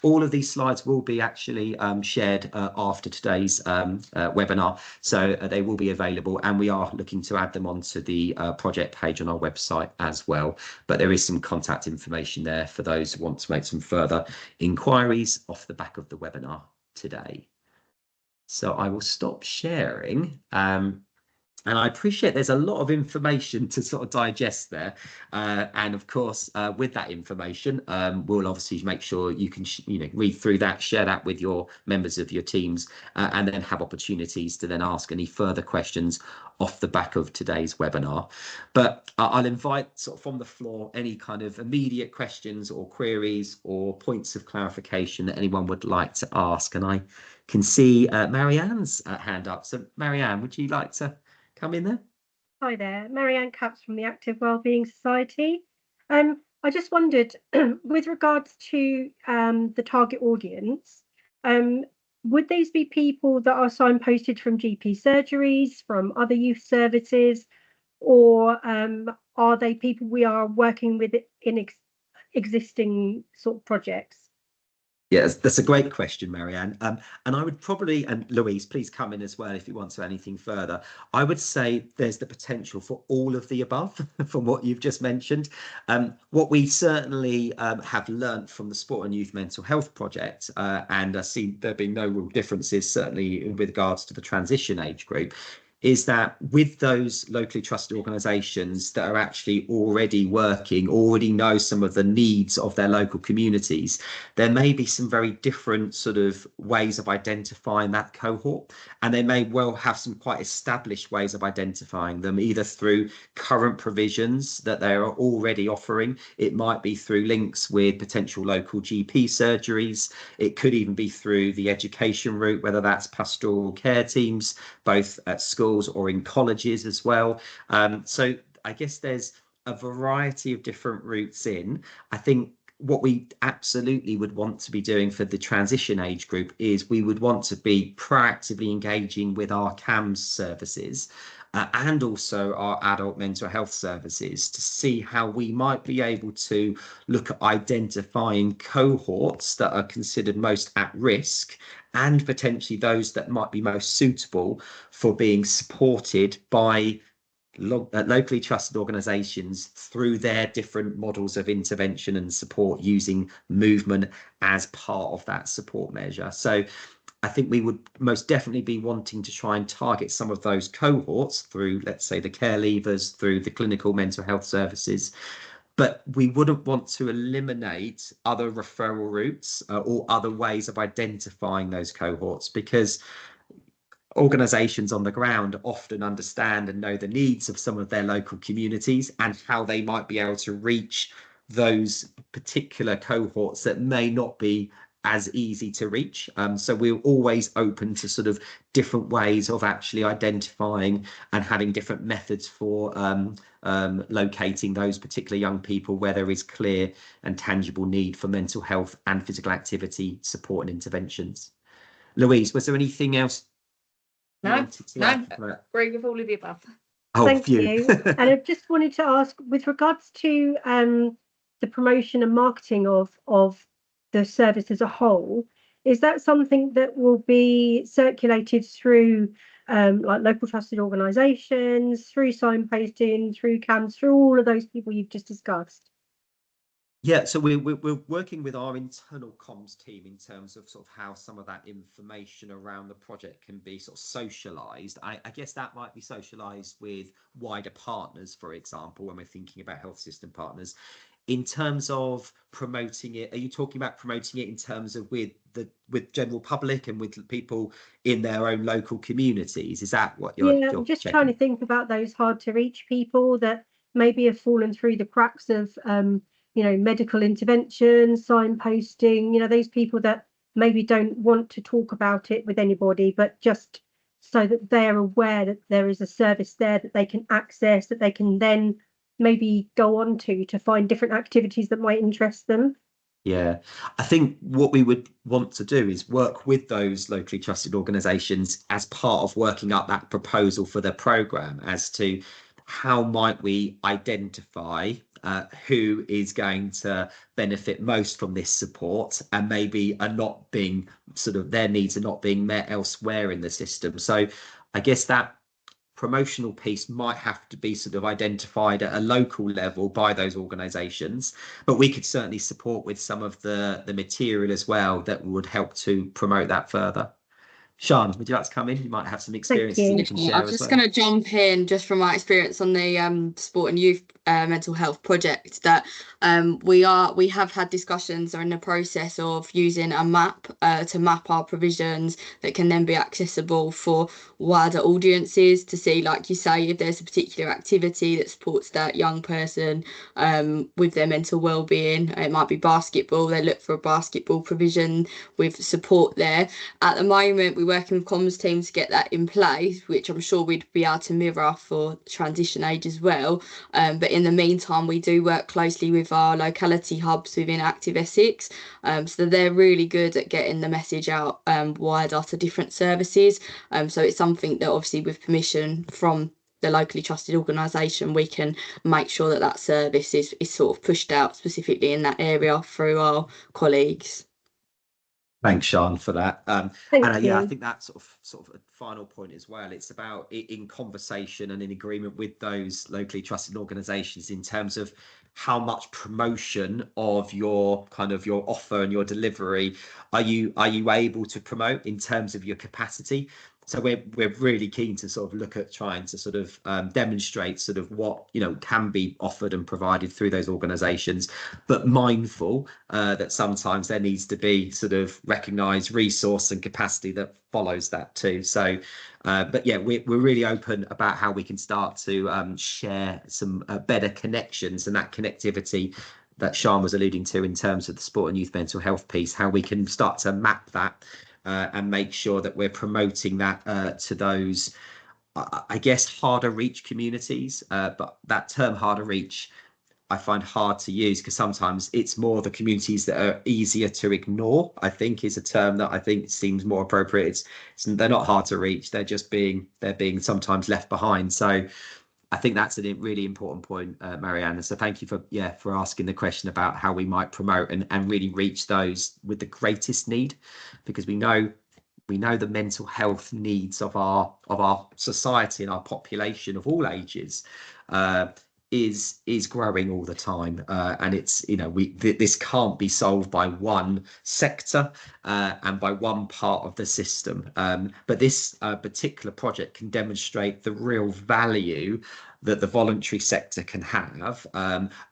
All of these slides will be actually shared after today's webinar, so they will be available, and we are looking to add them onto the project page on our website as well. But there is some contact information there for those who want to make some further inquiries off the back of the webinar today. So I will stop sharing. And I appreciate there's a lot of information to sort of digest there. And of course, with that information, we'll obviously make sure you can, read through that, share that with your members of your teams, and then have opportunities to then ask any further questions off the back of today's webinar. But I'll invite sort of from the floor any kind of immediate questions or queries or points of clarification that anyone would like to ask. And I can see Marianne's hand up. So Marianne, would you like to come in there? Hi there, Marianne Capps from the Active Wellbeing Society. I just wondered, with regards to the target audience, would these be people that are signposted from GP surgeries, from other youth services, or are they people we are working with in existing sort of projects? Yes, that's a great question, Marianne. And I would probably, and Louise, please come in as well if you want to add anything further. I would say there's the potential for all of the above from what you've just mentioned. What we certainly have learnt from the Sport and Youth Mental Health Project, and I see there being no real differences, certainly with regards to the transition age group, is that with those locally trusted organisations that are actually already working, already know some of the needs of their local communities, there may be some very different sort of ways of identifying that cohort, and they may well have some quite established ways of identifying them, either through current provisions that they are already offering. It might be through links with potential local GP surgeries. It could even be through the education route, whether that's pastoral care teams, both at schools or in colleges as well. So I guess there's a variety of different routes in. I think what we absolutely would want to be doing for the transition age group is we would want to be proactively engaging with our CAMS services and also our adult mental health services to see how we might be able to look at identifying cohorts that are considered most at risk and potentially those that might be most suitable for being supported by locally trusted organisations through their different models of intervention and support, using movement as part of that support measure. So I think we would most definitely be wanting to try and target some of those cohorts through, let's say, the care leavers, through the clinical mental health services. But we wouldn't want to eliminate other referral routes or other ways of identifying those cohorts, because organisations on the ground often understand and know the needs of some of their local communities and how they might be able to reach those particular cohorts that may not be as easy to reach. So we're always open to sort of different ways of actually identifying and having different methods for locating those particular young people where there is clear and tangible need for mental health and physical activity support and interventions. Louise, was there anything else? No, agree with all of the above. Oh, thank you. And I just wanted to ask, with regards to the promotion and marketing of the service as a whole, is that something that will be circulated through like local trusted organisations, through signposting, through CAMS, through all of those people you've just discussed? Yeah, so we're working with our internal comms team in terms of sort of how some of that information around the project can be sort of socialised. I guess that might be socialised with wider partners, for example, when we're thinking about health system partners. In terms of promoting it, are you talking about promoting it in terms of with general public and with people in their own local communities? Is that what you're I'm just checking? trying to think about those hard to reach people that maybe have fallen through the cracks of medical intervention, signposting, those people that maybe don't want to talk about it with anybody, but just so that they're aware that there is a service there that they can access, that they can then maybe go on to find different activities that might interest them. Yeah, I think what we would want to do is work with those locally trusted organisations as part of working up that proposal for the programme as to how might we identify who is going to benefit most from this support and maybe are not being sort of their needs are not being met elsewhere in the system. So I guess that promotional piece might have to be sort of identified at a local level by those organisations, but we could certainly support with some of the material as well that would help to promote that further. Sean, would you like to come in? You might have some experiences you can share. I'm just going to jump in just from my experience on the sport and youth mental health project that we have had discussions or in the process of using a map to map our provisions that can then be accessible for wider audiences to see, like you say, if there's a particular activity that supports that young person with their mental well-being. It might be basketball, they look for a basketball provision with support there. At the moment, we working with comms team to get that in place, which I'm sure we'd be able to mirror for transition age as well. But in the meantime, we do work closely with our locality hubs within Active Essex, so they're really good at getting the message out wider to different services. So it's something that obviously with permission from the locally trusted organisation, we can make sure that that service is sort of pushed out specifically in that area through our colleagues. Thanks, Sean, for that. Thank Yeah, I you. think that's sort of a final point as well. It's about in conversation and in agreement with those locally trusted organisations in terms of how much promotion of your offer and your delivery are you able to promote in terms of your capacity. So we're really keen to sort of look at trying to sort of demonstrate sort of what can be offered and provided through those organisations, but mindful that sometimes there needs to be sort of recognised resource and capacity that follows that too. So, but yeah, we're really open about how we can start to share some better connections and that connectivity that Sean was alluding to in terms of the sport and youth mental health piece, how we can start to map that and make sure that we're promoting that to those, I guess, harder reach communities. But that term harder reach, I find hard to use because sometimes it's more the communities that are easier to ignore, I think, is a term that I think seems more appropriate. They're not hard to reach, they're being sometimes left behind. So I think that's a really important point, Marianne. So thank you for asking the question about how we might promote and really reach those with the greatest need, because we know the mental health needs of our society and our population of all ages is growing all the time, and it's this can't be solved by one sector and by one part of the system, but this particular project can demonstrate the real value that the voluntary sector can have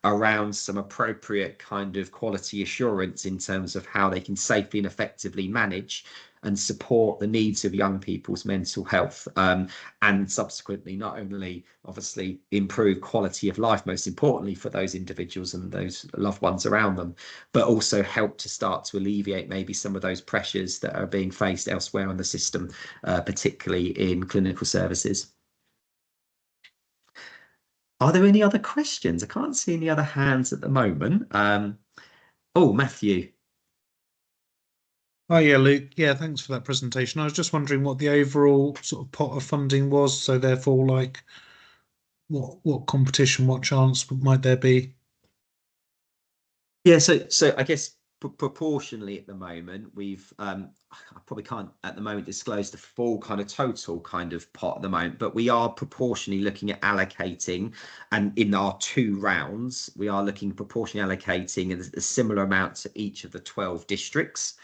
around some appropriate kind of quality assurance in terms of how they can safely and effectively manage and support the needs of young people's mental health, and subsequently not only obviously improve quality of life, most importantly for those individuals and those loved ones around them, but also help to start to alleviate maybe some of those pressures that are being faced elsewhere in the system, particularly in clinical services. Are there any other questions? I can't see any other hands at the moment. Oh, Matthew. Oh yeah, Luke. Yeah, thanks for that presentation. I was just wondering what the overall sort of pot of funding was. So therefore, like, what competition, what chance might there be? Yeah, so I guess proportionally at the moment, we've I probably can't at the moment disclose the full kind of total kind of pot at the moment, but we are proportionally looking at allocating, and in our 2 rounds, we are looking proportionally allocating a similar amount to each of the 12 districts.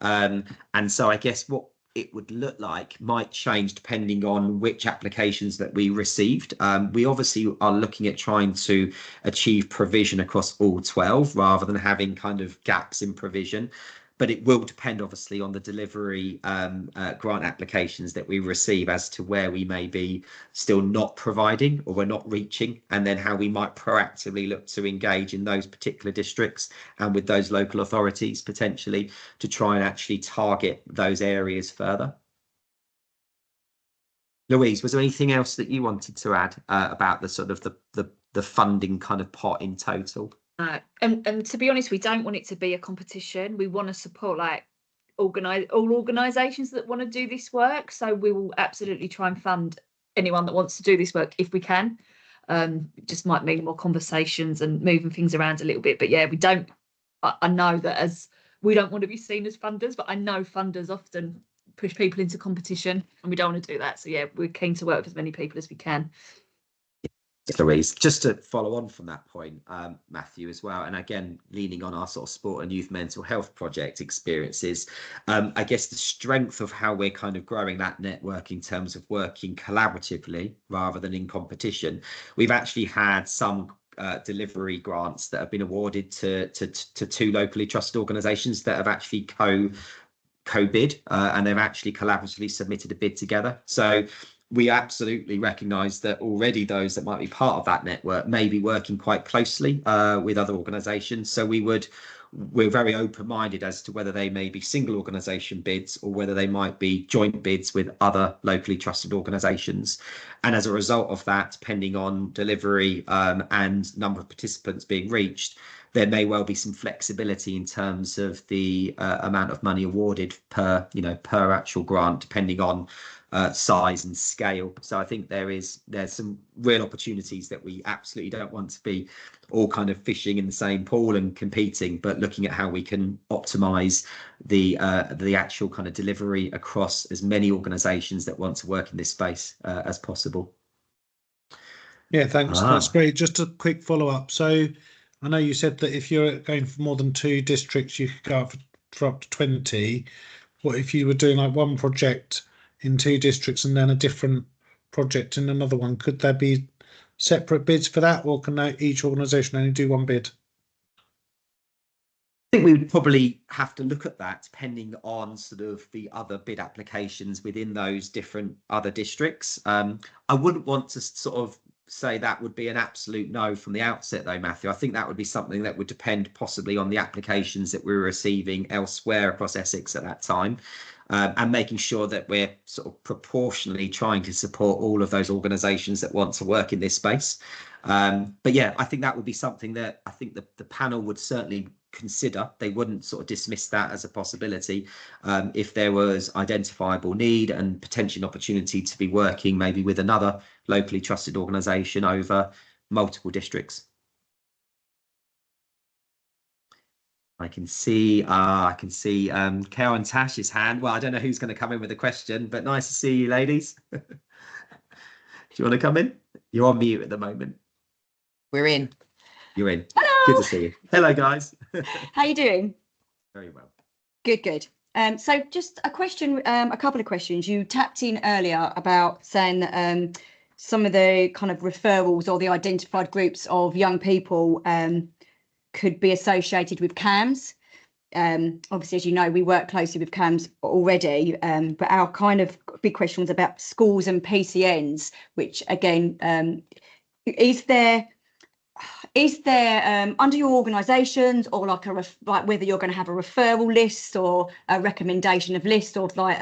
And so I guess what it would look like might change depending on which applications that we received. We obviously are looking at trying to achieve provision across all 12 rather than having kind of gaps in provision. But it will depend obviously on the delivery grant applications that we receive as to where we may be still not providing or we're not reaching, and then how we might proactively look to engage in those particular districts and with those local authorities potentially to try and actually target those areas further. Louise, was there anything else that you wanted to add about the sort of the funding kind of pot in total? And to be honest, we don't want it to be a competition. We want to support all organisations that want to do this work. So we will absolutely try and fund anyone that wants to do this work if we can. It just might mean more conversations and moving things around a little bit. But yeah, we don't. I know that as we don't want to be seen as funders, but I know funders often push people into competition, and we don't want to do that. So yeah, we're keen to work with as many people as we can. Louise, just to follow on from that point, Matthew, as well, and again leaning on our sort of sport and youth mental health project experiences, I guess the strength of how we're kind of growing that network in terms of working collaboratively rather than in competition. We've actually had some delivery grants that have been awarded to 2 locally trusted organisations that have actually co-bid, and they've actually collaboratively submitted a bid together. So we absolutely recognise that already those that might be part of that network may be working quite closely with other organisations. So we would we're very open-minded as to whether they may be single organisation bids or whether they might be joint bids with other locally trusted organisations. And as a result of that, depending on delivery and number of participants being reached, there may well be some flexibility in terms of the amount of money awarded per actual grant, depending on size and scale. So I think there's some real opportunities that we absolutely don't want to be all kind of fishing in the same pool and competing, but looking at how we can optimize the actual kind of delivery across as many organizations that want to work in this space as possible. Yeah, thanks. That's great. Just a quick follow up. So I know you said that if you're going for more than 2 districts, you could go up for up to 20. What if you were doing like one project in 2 districts and then a different project in another one? Could there be separate bids for that, or can each organisation only do one bid? I think we would probably have to look at that depending on sort of the other bid applications within those different other districts. I wouldn't want to sort of say that would be an absolute no from the outset though, Matthew. I think that would be something that would depend possibly on the applications that we were receiving elsewhere across Essex at that time, and making sure that we're sort of proportionally trying to support all of those organisations that want to work in this space. But yeah, I think that would be something that I think the panel would certainly consider. They wouldn't sort of dismiss that as a possibility if there was identifiable need and potential opportunity to be working maybe with another locally trusted organisation over multiple districts. I can see Kel and Tash's hand. Well, I don't know who's going to come in with a question, but nice to see you, ladies. Do you want to come in? You're on mute at the moment. We're in. You're in. Hello. Good to see you. Hello, guys. How you doing? Very well. Good, good. So just a question, a couple of questions. You tapped in earlier about saying that some of the kind of referrals or the identified groups of young people could be associated with CAMS. Obviously, as you know, we work closely with CAMS already, but our kind of big question was about schools and PCNs, which again, is there under your organisations, or like whether you're going to have a referral list or a recommendation of list of like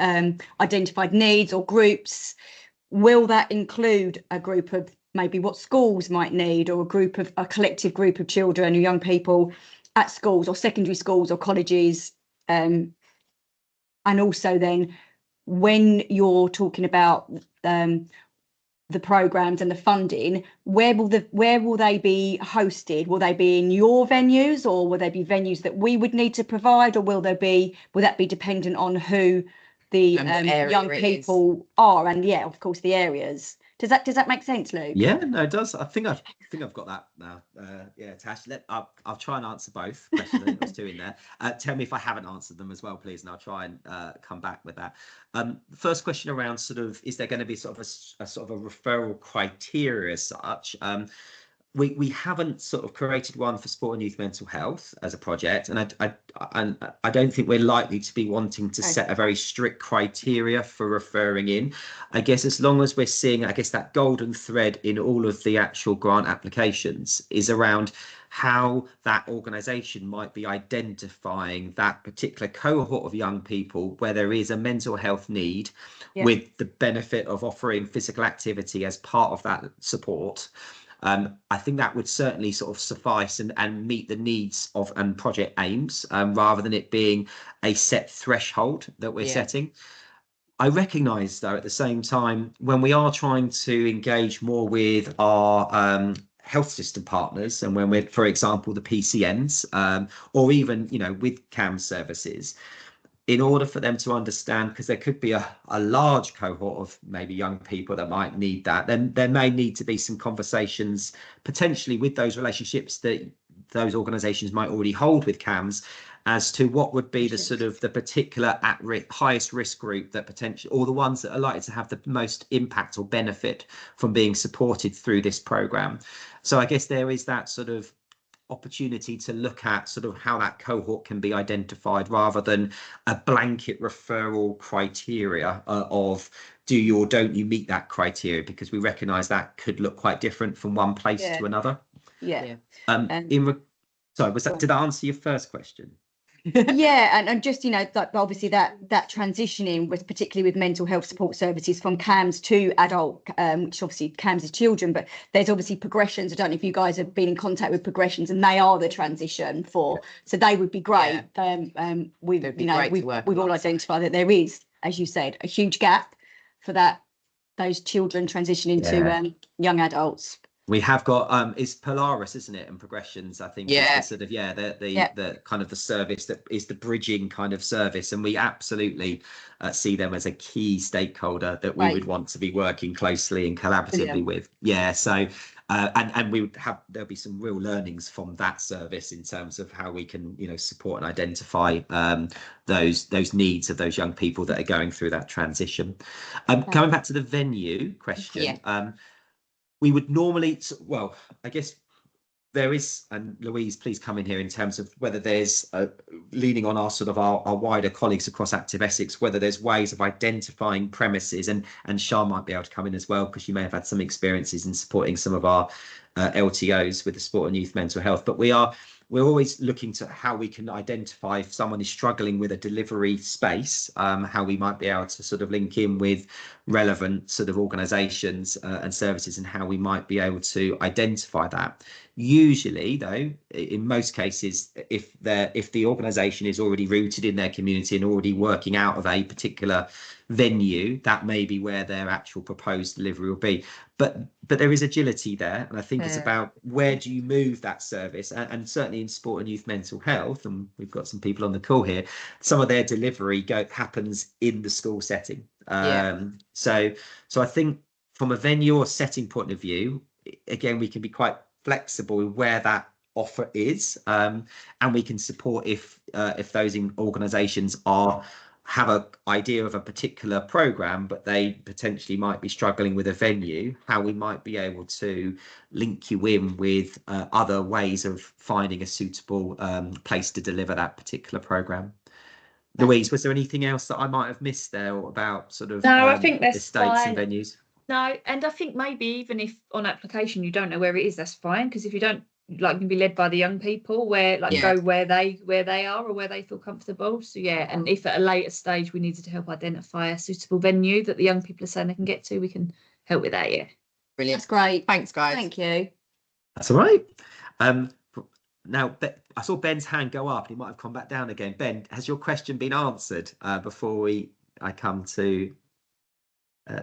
identified needs or groups, will that include a group of maybe what schools might need, or a collective group of children or young people at schools or secondary schools or colleges? And also then when you're talking about the programs and the funding, where will they be hosted? Will they be in your venues, or will they be venues that we would need to provide, or will that be dependent on who the young people are, and yeah, of course, the areas? Does that make sense, Luke? Yeah, no, it does. I think I've got that now. Yeah, Tash, I'll try and answer both questions. I think there's 2 in there. Tell me if I haven't answered them as well, please, and I'll try and come back with that. First question around sort of, is there going to be sort of a referral criteria as such? We haven't sort of created one for sport and youth mental health as a project, and I don't think we're likely to be wanting to set a very strict criteria for referring in. I guess as long as we're seeing, I guess that golden thread in all of the actual grant applications is around how that organisation might be identifying that particular cohort of young people where there is a mental health need, with the benefit of offering physical activity as part of that support. I think that would certainly sort of suffice and meet the needs of and project aims, rather than it being a set threshold that we're setting. I recognise, though, at the same time, when we are trying to engage more with our health system partners, and when we're, for example, the PCNs, or even, with CAMS services, in order for them to understand, because there could be a large cohort of maybe young people that might need that, then there may need to be some conversations potentially with those relationships that those organisations might already hold with CAMS, as to what would be the sort of the particular highest risk group that potentially, or the ones that are likely to have the most impact or benefit from being supported through this programme. So I guess there is that sort of opportunity to look at sort of how that cohort can be identified, rather than a blanket referral criteria of do you or don't you meet that criteria, because we recognise that could look quite different from one place to another. Sorry, did I answer your first question? Yeah, and just, you know, like obviously that transitioning with particularly with mental health support services from CAMS to adult, which obviously CAMS is children, but there's obviously progressions. I don't know if you guys have been in contact with progressions, and they are the transition for, so they would be great. We've all identified that there is, as you said, a huge gap for those children transitioning to young adults. We have got it's Polaris, isn't it, and progressions, I think, is the sort of the kind of the service that is the bridging kind of service, and we absolutely see them as a key stakeholder that we would want to be working closely and collaboratively with. So and we would have, there'll be some real learnings from that service in terms of how we can, you know, support and identify those needs of those young people that are going through that transition. Coming back to the venue question, we would normally, well, I guess there is, and Louise, please come in here in terms of whether there's leaning on our sort of our wider colleagues across Active Essex, whether there's ways of identifying premises, and Sian might be able to come in as well, because you may have had some experiences in supporting some of our LTOs with the sport and youth mental health. But we're always looking to how we can identify if someone is struggling with a delivery space, how we might be able to sort of link in with relevant sort of organisations and services, and how we might be able to identify that. Usually, though, in most cases, if the organisation is already rooted in their community and already working out of a particular venue, that may be where their actual proposed delivery will be. But there is agility there, and I think it's about where do you move that service, and certainly in sport and youth mental health, and we've got some people on the call here, some of their delivery happens in the school setting. So I think from a venue or setting point of view, again, we can be quite flexible with where that offer is, and we can support if those organisations have an idea of a particular programme, but they potentially might be struggling with a venue, how we might be able to link you in with other ways of finding a suitable place to deliver that particular programme. Louise, was there anything else that I might have missed there about sort of I think that's estates fine. and venues? No, and I think maybe even if on application you don't know where it is, that's fine, because if you don't, like, can be led by the young people, where go where they are or where they feel comfortable. So and if at a later stage we needed to help identify a suitable venue that the young people are saying they can get to, we can help with that. Brilliant. That's great. Thanks, guys. Thank you. That's all right. Now, I saw Ben's hand go up and he might have come back down again. Ben, has your question been answered before I come to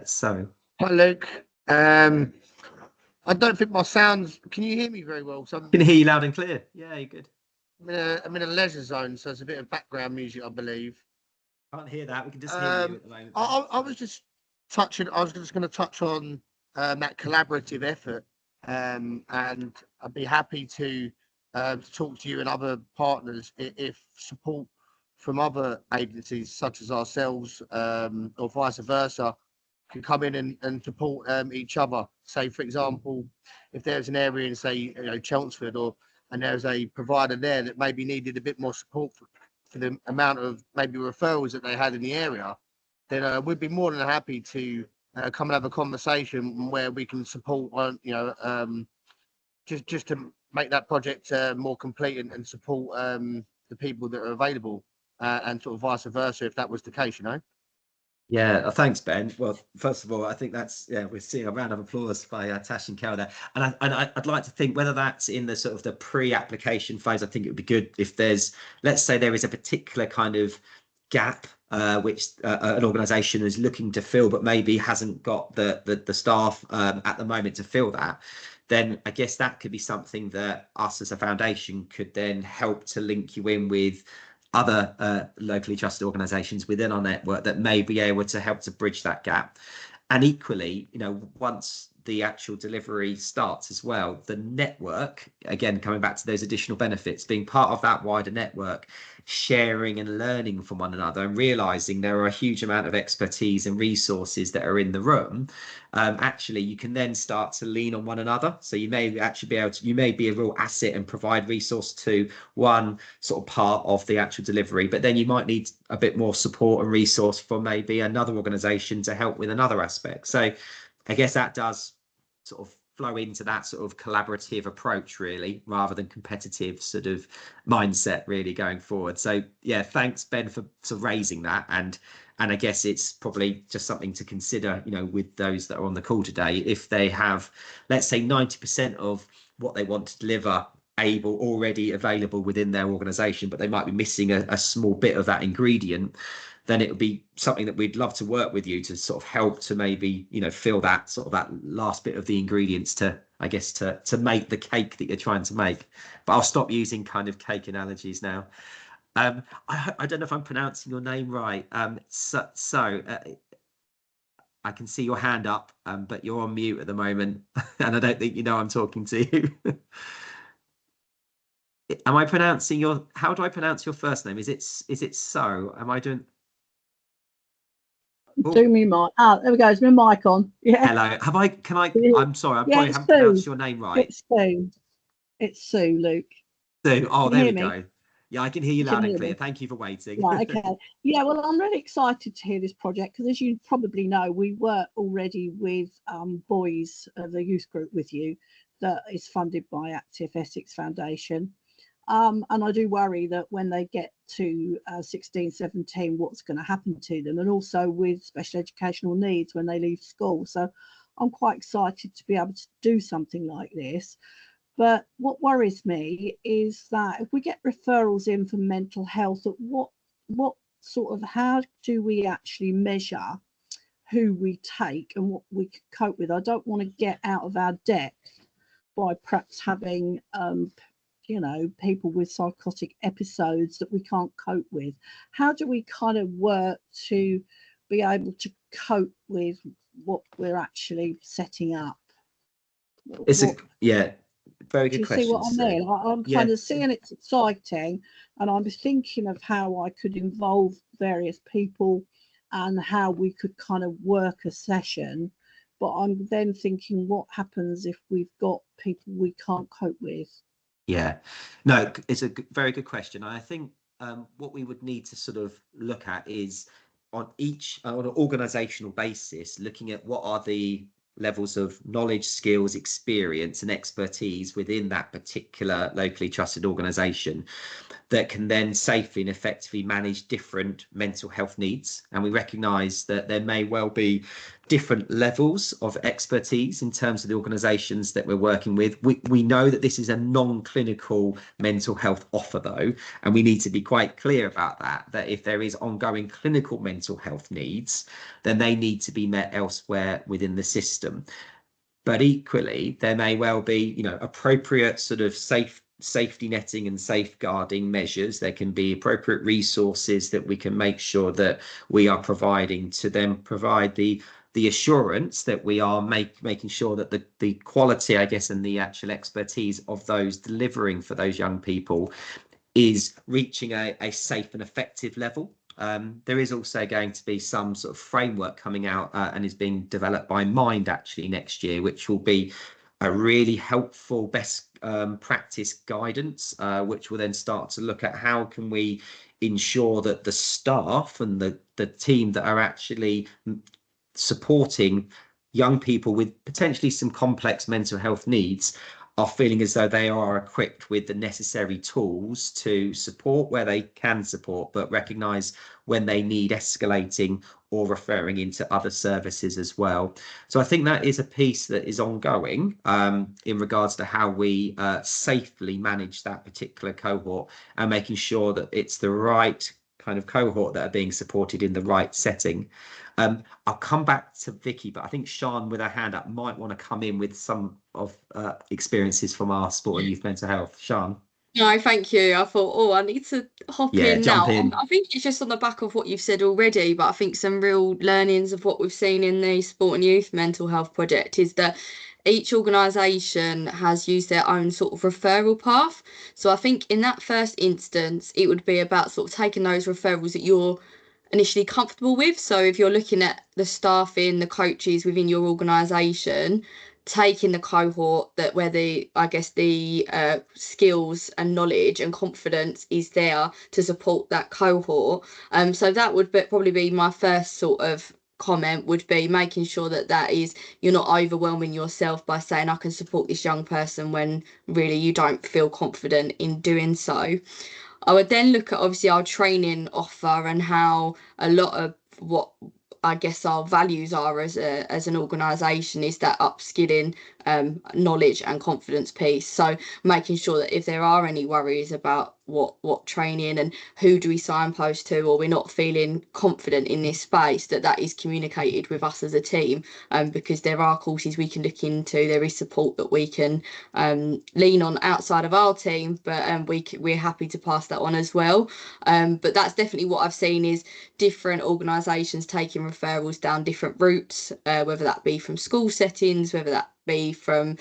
so? Hi, Luke. I don't think my sounds. Can you hear me very well? I can hear you loud and clear. Yeah, you're good. I'm in a leisure zone, so it's a bit of background music, I believe. Can't hear that. We can just hear you at the moment. I was just touching. I was just going to touch on that collaborative effort, and I'd be happy to talk to you and other partners if support from other agencies such as ourselves or vice versa can come in and support each other. Say, for example, if there's an area in, say, you know, Chelmsford, and there's a provider there that maybe needed a bit more support for the amount of maybe referrals that they had in the area, then we'd be more than happy to come and have a conversation where we can support on, you know, just to make that project more complete and support the people that are available, and sort of vice versa if that was the case, you know. Yeah, thanks, Ben. Well, first of all, I think that's, we're seeing a round of applause by Tash and Carol there. And I'd like to think whether that's in the sort of the pre-application phase, I think it would be good if there's, let's say there is a particular kind of gap which an organisation is looking to fill, but maybe hasn't got the staff at the moment to fill that. Then I guess that could be something that us as a foundation could then help to link you in with other locally trusted organisations within our network that may be able to help to bridge that gap. And equally, you know, once the actual delivery starts as well, the network, again, coming back to those additional benefits, being part of that wider network, sharing and learning from one another and realising there are a huge amount of expertise and resources that are in the room, actually you can then start to lean on one another. So you may actually be able to, you may be a real asset and provide resource to one sort of part of the actual delivery, but then you might need a bit more support and resource from maybe another organisation to help with another aspect. So I guess that does sort of flow into that sort of collaborative approach, really, rather than competitive sort of mindset, really, going forward. So yeah, thanks, Ben, for raising that. And I guess it's probably just something to consider, you know, with those that are on the call today. If they have, let's say, 90% of what they want to deliver already available within their organization, but they might be missing a small bit of that ingredient, then it would be something that we'd love to work with you to sort of help to maybe, you know, fill that sort of that last bit of the ingredients to, I guess, to make the cake that you're trying to make. But I'll stop using kind of cake analogies now. I don't know if I'm pronouncing your name right. So I can see your hand up, but you're on mute at the moment, and I don't think you know I'm talking to you. Am I pronouncing how do I pronounce your first name? Is it So? Am I doing? Oh. Do me mic. There we go. Is my mic on? Yeah. Hello. I'm sorry. I probably haven't pronounced your name right. It's Sue. It's Sue, Luke. Sue. Oh, there we go. Me? Yeah, I can hear you loud and clear. Thank you for waiting. Right, okay. Yeah, well, I'm really excited to hear this project because, as you probably know, we work already with Boys, the youth group with you, that is funded by Active Essex Foundation. And I do worry that when they get to 16, 17, what's going to happen to them, and also with special educational needs when they leave school. So I'm quite excited to be able to do something like this. But what worries me is that if we get referrals in for mental health, what sort of, how do we actually measure who we take and what we can cope with? I don't want to get out of our depth by perhaps having you know, people with psychotic episodes that we can't cope with. How do we kind of work to be able to cope with what we're actually setting up? Very good question. See what I mean? I'm kind of seeing it's exciting, and I'm thinking of how I could involve various people and how we could kind of work a session. But I'm then thinking, what happens if we've got people we can't cope with? Yeah, no, it's a very good question. I think what we would need to sort of look at is on an organizational basis, looking at what are the levels of knowledge, skills, experience and expertise within that particular locally trusted organization that can then safely and effectively manage different mental health needs. And we recognise that there may well be different levels of expertise in terms of the organisations that we're working with. We know that this is a non-clinical mental health offer, though, and we need to be quite clear about that if there is ongoing clinical mental health needs, then they need to be met elsewhere within the system. But equally, there may well be, you know, appropriate sort of safety netting and safeguarding measures. There can be appropriate resources that we can make sure that we are providing to then provide the assurance that we are making sure that the quality, I guess, and the actual expertise of those delivering for those young people is reaching a safe and effective level. There is also going to be some sort of framework coming out and is being developed by Mind actually next year, which will be a really helpful best practice guidance, which will then start to look at how can we ensure that the staff and the team that are actually supporting young people with potentially some complex mental health needs are feeling as though they are equipped with the necessary tools to support where they can support, but recognise when they need escalating or referring into other services as well. So I think that is a piece that is ongoing in regards to how we safely manage that particular cohort and making sure that it's the right kind of cohort that are being supported in the right setting. I'll come back to Vicky, but I think Sian with her hand up might want to come in with some of experiences from our sport and youth mental health. Sian. No, thank you. I thought, I need to hop in now. I think it's just on the back of what you've said already, but I think some real learnings of what we've seen in the Sport and Youth Mental Health Project is that each organisation has used their own sort of referral path. So I think in that first instance, it would be about sort of taking those referrals that you're initially comfortable with. So if you're looking at the staffing, the coaches within your organisation, taking the cohort that where the skills and knowledge and confidence is there to support that cohort. So that would probably be my first sort of comment would be making sure that you're not overwhelming yourself by saying I can support this young person when really you don't feel confident in doing so. I would then look at obviously our training offer and how a lot of what I guess our values are as an organisation is that upskilling, knowledge and confidence piece. So making sure that if there are any worries about what training and who do we signpost to, or we're not feeling confident in this space, that is communicated with us as a team, because there are courses we can look into, there is support that we can lean on outside of our team, but we're happy to pass that on as well. But that's definitely what I've seen is different organisations taking referrals down different routes, whether that be from school settings, whether that be from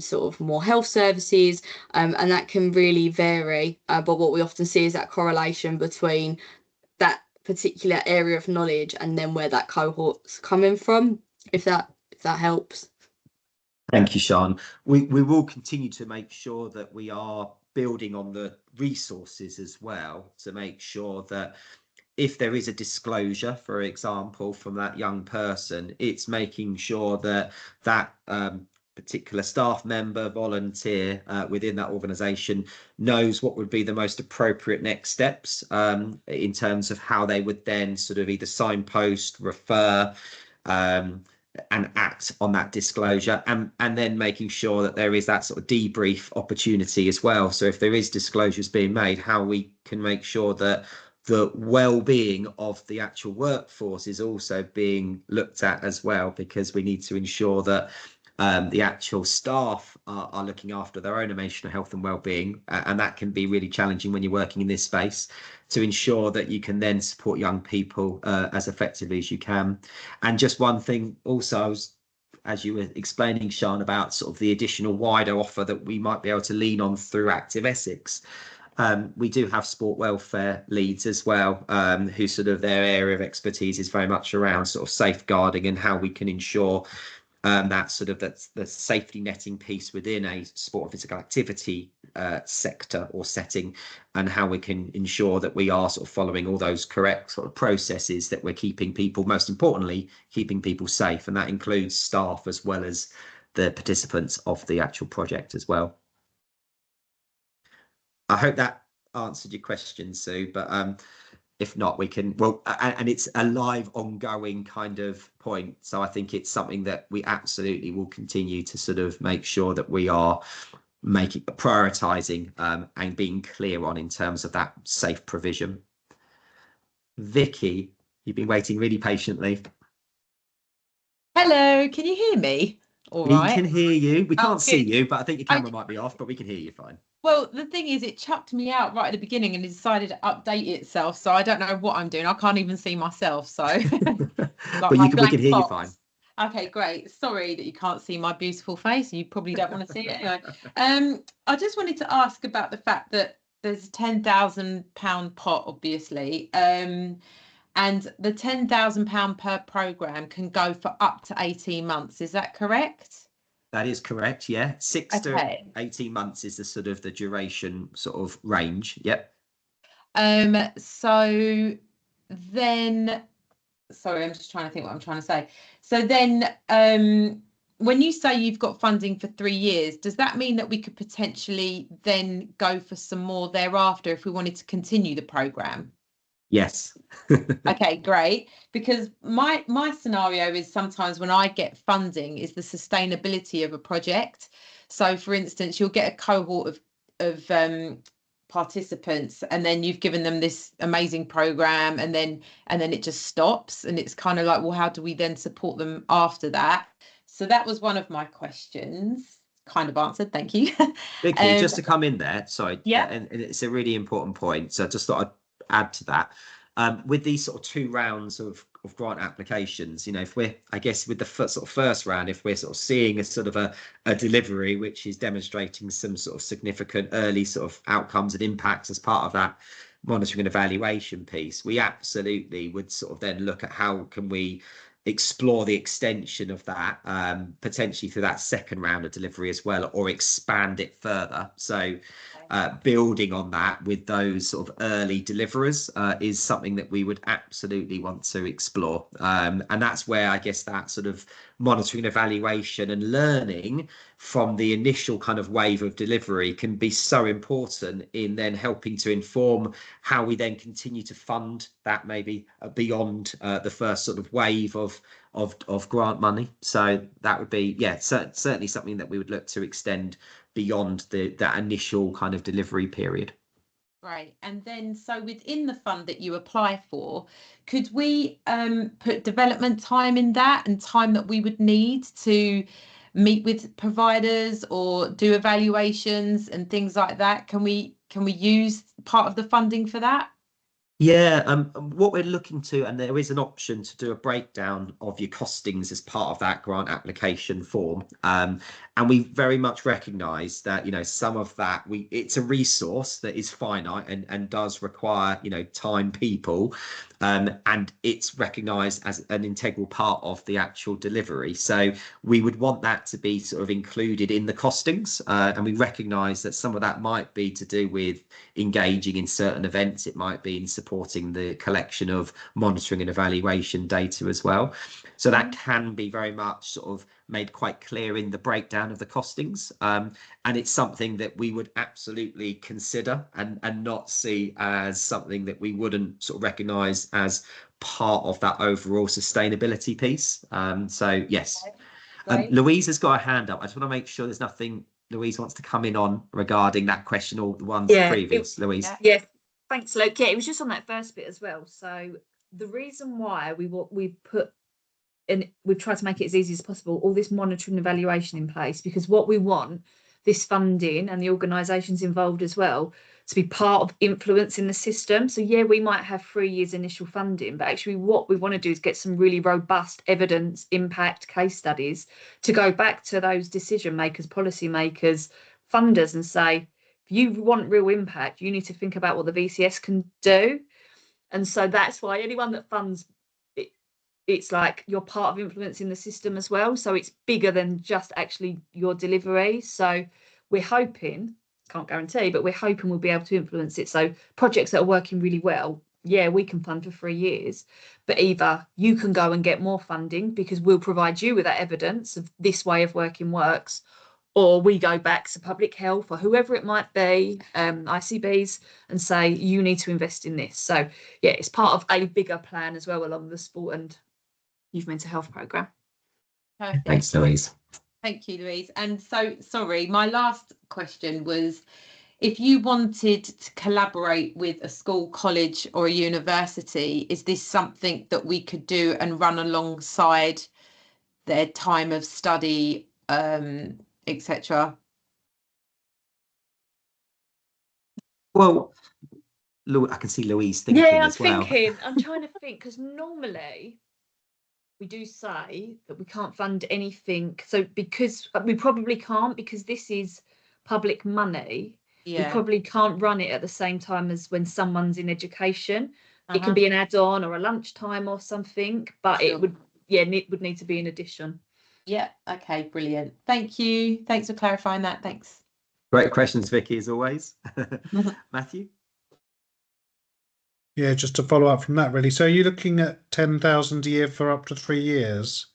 sort of more health services, and that can really vary, but what we often see is that correlation between that particular area of knowledge and then where that cohort's coming from, if that helps. Thank you, Sian. We will continue to make sure that we are building on the resources as well, to make sure that if there is a disclosure, for example, from that young person, it's making sure that that particular staff member, volunteer within that organisation knows what would be the most appropriate next steps in terms of how they would then sort of either signpost, refer, and act on that disclosure, and then making sure that there is that sort of debrief opportunity as well. So if there is disclosures being made, how we can make sure that the well-being of the actual workforce is also being looked at as well, because we need to ensure that the actual staff are looking after their own emotional health and well-being, and that can be really challenging when you're working in this space, to ensure that you can then support young people as effectively as you can. And just one thing also, as you were explaining, Sian, about sort of the additional wider offer that we might be able to lean on through Active Essex. We do have sport welfare leads as well, who sort of their area of expertise is very much around sort of safeguarding and how we can ensure that sort of that's the safety netting piece within a sport and physical activity sector or setting, and how we can ensure that we are sort of following all those correct sort of processes, that we're keeping people, most importantly, keeping people safe, and that includes staff as well as the participants of the actual project as well. I hope that answered your question, Sue, but if not, we can, well, and it's a live ongoing kind of point. So I think it's something that we absolutely will continue to sort of make sure that we are prioritizing and being clear on in terms of that safe provision. Vicky, you've been waiting really patiently. Hello, can you hear me? All We right. can hear you. We can't see good. you, but I think your camera might be off, but we can hear you fine. Well, the thing is, it chucked me out right at the beginning and it decided to update itself. So I don't know what I'm doing. I can't even see myself. So But we can hear you fine. Okay, great. Sorry that you can't see my beautiful face. You probably don't want to see it anyway. I just wanted to ask about the fact that there's a £10,000 pot, obviously, and the £10,000 per programme can go for up to 18 months. Is that correct? That is correct, yeah. 6 to 18 months is the sort of the duration sort of range. Yep. So then, sorry, I'm just trying to think what I'm trying to say. So then, when you say you've got funding for 3 years, does that mean that we could potentially then go for some more thereafter if we wanted to continue the programme? Yes. Okay, great. Because my scenario is sometimes when I get funding is the sustainability of a project. So for instance, you'll get a cohort of participants, and then you've given them this amazing program, and then it just stops, and it's kind of like, well, how do we then support them after that? So that was one of my questions. Kind of answered, thank you. Vicky, just to come in there, sorry. Yeah. And it's a really important point. So I just thought I'd add to that. With these sort of 2 rounds of grant applications, you know, if we're, I guess with the first round, if we're sort of seeing a sort of a delivery which is demonstrating some sort of significant early sort of outcomes and impacts as part of that monitoring and evaluation piece, we absolutely would sort of then look at how can we explore the extension of that, potentially through that second round of delivery as well, or expand it further. So building on that with those sort of early deliverers is something that we would absolutely want to explore. And that's where I guess that sort of monitoring, evaluation and learning from the initial kind of wave of delivery can be so important in then helping to inform how we then continue to fund that maybe beyond the first sort of wave of grant money. So that would be, yeah, certainly something that we would look to extend beyond that initial kind of delivery period. Right. And then so within the fund that you apply for, could we put development time in that and time that we would need to meet with providers or do evaluations and things like that? Can we use part of the funding for that? Yeah, what we're looking to, and there is an option to do a breakdown of your costings as part of that grant application form. And we very much recognise that, you know, some of that it's a resource that is finite and does require, you know, time, people, and it's recognised as an integral part of the actual delivery. So we would want that to be sort of included in the costings, and we recognise that some of that might be to do with engaging in certain events. It might be in supporting the collection of monitoring and evaluation data as well. So that can be very much sort of made quite clear in the breakdown of the costings. And it's something that we would absolutely consider and not see as something that we wouldn't sort of recognise as part of that overall sustainability piece. So yes, Louise has got a hand up. I just want to make sure there's nothing Louise wants to come in on regarding that question or the ones previous. Louise. Yeah, thanks, Luke. Yeah, it was just on that first bit as well. So the reason why we've put and we've tried to make it as easy as possible, all this monitoring and evaluation in place, because what we want this funding and the organisations involved as well to be part of influencing the system. So yeah, we might have 3 years initial funding, but actually what we want to do is get some really robust evidence, impact case studies to go back to those decision makers, policy makers, funders and say, if you want real impact, you need to think about what the VCS can do. And so that's why anyone that funds it's like you're part of influencing the system as well. So it's bigger than just actually your delivery. So we're hoping, can't guarantee, but we're hoping we'll be able to influence it. So projects that are working really well, yeah, we can fund for 3 years, but either you can go and get more funding because we'll provide you with that evidence of this way of working works, or we go back to public health or whoever it might be, ICBs, and say, you need to invest in this. So yeah, it's part of a bigger plan as well along the sport and youth mental health programme. Perfect. Thanks, Louise. Thank you, Louise. And so, sorry, my last question was, if you wanted to collaborate with a school, college or a university, is this something that we could do and run alongside their time of study, etc.? Well, I can see Louise thinking as well. I'm trying to think, because normally we do say that we can't fund anything. So because we probably can't, because this is public money, we probably can't run it at the same time as when someone's in education. It can be an add-on or a lunchtime or something, but it would need to be in addition. Yeah, okay, brilliant. Thank you. Thanks for clarifying that. Thanks. Great questions, Vicky, as always. Matthew? Yeah, just to follow up from that, really. So are you looking at 10,000 a year for up to 3 years?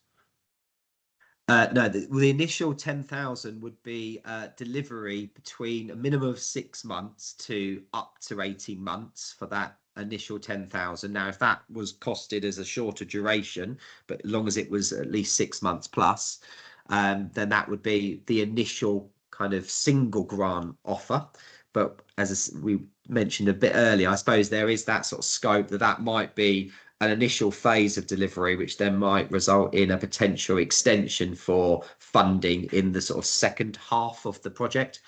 No, the initial 10,000 would be delivery between a minimum of 6 months to up to 18 months for that initial 10,000. Now, if that was costed as a shorter duration, but as long as it was at least 6 months plus, then that would be the initial kind of single grant offer. But as we mentioned a bit earlier, I suppose there is that sort of scope that might be an initial phase of delivery, which then might result in a potential extension for funding in the sort of second half of the project.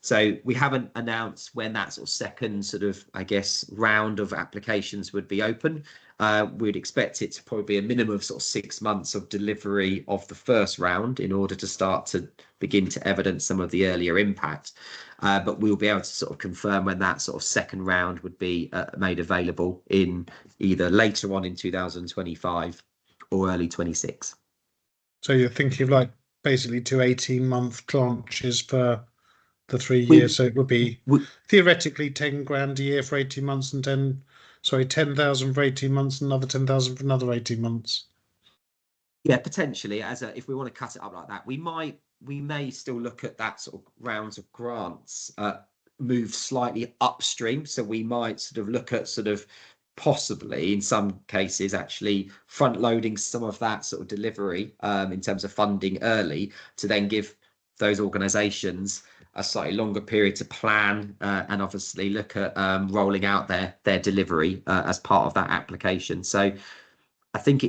So we haven't announced when that sort of second sort of, I guess, round of applications would be open. We'd expect it to probably be a minimum of sort of 6 months of delivery of the first round in order to start to begin to evidence some of the earlier impact. But we'll be able to sort of confirm when that sort of second round would be made available in either later on in 2025 or early 26. So you're thinking of like basically 2 18-month tranches for the 3 We- years. So it would be theoretically 10 grand a year for 18 months and 10,000 for 18 months and another 10,000 for another 18 months. Yeah, potentially. If we want to cut it up like that, we may still look at that sort of rounds of grants move slightly upstream. So we might sort of look at sort of possibly in some cases actually front loading some of that sort of delivery in terms of funding early to then give those organizations a slightly longer period to plan and obviously look at rolling out their delivery as part of that application. So I think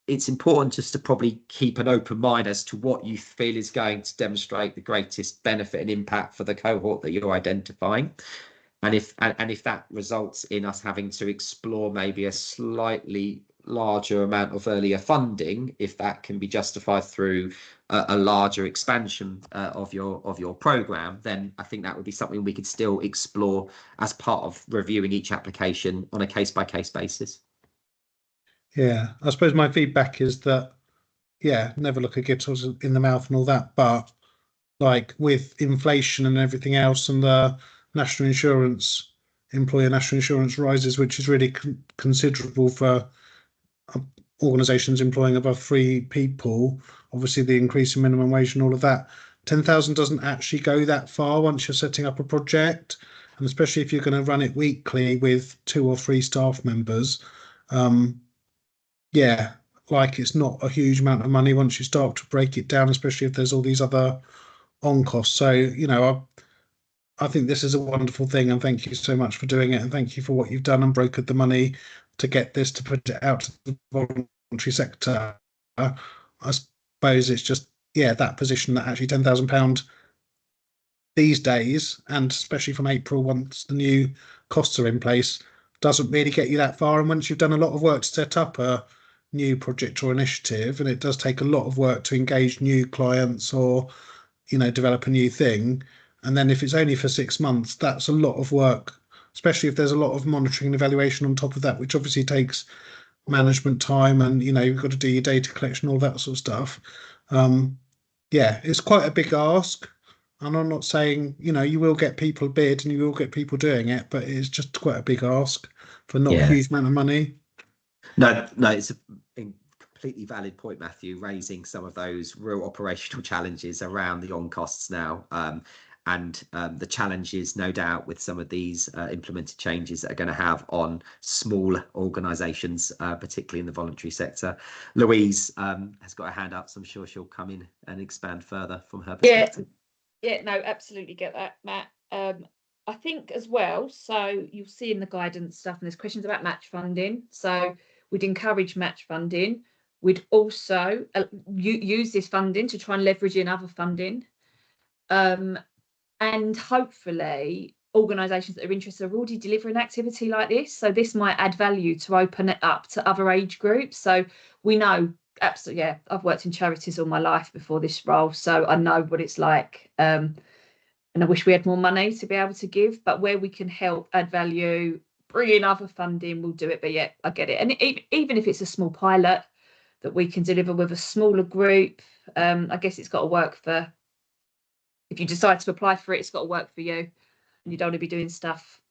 it's important just to probably keep an open mind as to what you feel is going to demonstrate the greatest benefit and impact for the cohort that you're identifying. And if that results in us having to explore maybe a slightly larger amount of earlier funding, if that can be justified through a larger expansion of your program, then I think that would be something we could still explore as part of reviewing each application on a case-by-case basis. Yeah, I suppose my feedback is that, yeah, never look a gift horse in the mouth and all that, but like with inflation and everything else and the national insurance, employer national insurance rises, which is really considerable for organisations employing above 3 people, obviously the increase in minimum wage and all of that, 10,000 doesn't actually go that far once you're setting up a project, and especially if you're going to run it weekly with 2 or 3 staff members. Yeah, like it's not a huge amount of money once you start to break it down, especially if there's all these other on costs. So, you know, I think this is a wonderful thing, and thank you so much for doing it, and thank you for what you've done and brokered the money to get this, to put it out to the voluntary sector. I suppose it's just, yeah, that position that actually £10,000 these days, and especially from April once the new costs are in place, doesn't really get you that far. And once you've done a lot of work to set up a new project or initiative, and it does take a lot of work to engage new clients or, you know, develop a new thing, and then if it's only for 6 months, that's a lot of work, especially if there's a lot of monitoring and evaluation on top of that, which obviously takes management time, and, you know, you've got to do your data collection, all that sort of stuff. Yeah, it's quite a big ask, and I'm not saying, you know, you will get people bid and you will get people doing it, but it's just quite a big ask for not a huge amount of money. No, it's a completely valid point, Matthew, raising some of those real operational challenges around the on costs now, and the challenges, no doubt, with some of these implemented changes that are going to have on small organisations, particularly in the voluntary sector. Louise has got a hand up, so I'm sure she'll come in and expand further from her perspective. Yeah, no, absolutely get that, Matt. I think as well, so you'll see in the guidance stuff, and there's questions about match funding. So we'd encourage match funding. We'd also use this funding to try and leverage in other funding. And hopefully organisations that are interested are already delivering activity like this. So this might add value to open it up to other age groups. So we know, absolutely, yeah, I've worked in charities all my life before this role, so I know what it's like. And I wish we had more money to be able to give, but where we can help add value, bring in other funding, we'll do it. But yeah, I get it. And even if it's a small pilot that we can deliver with a smaller group, I guess it's got to work for, if you decide to apply for it, it's got to work for you, and you don't want to be doing stuff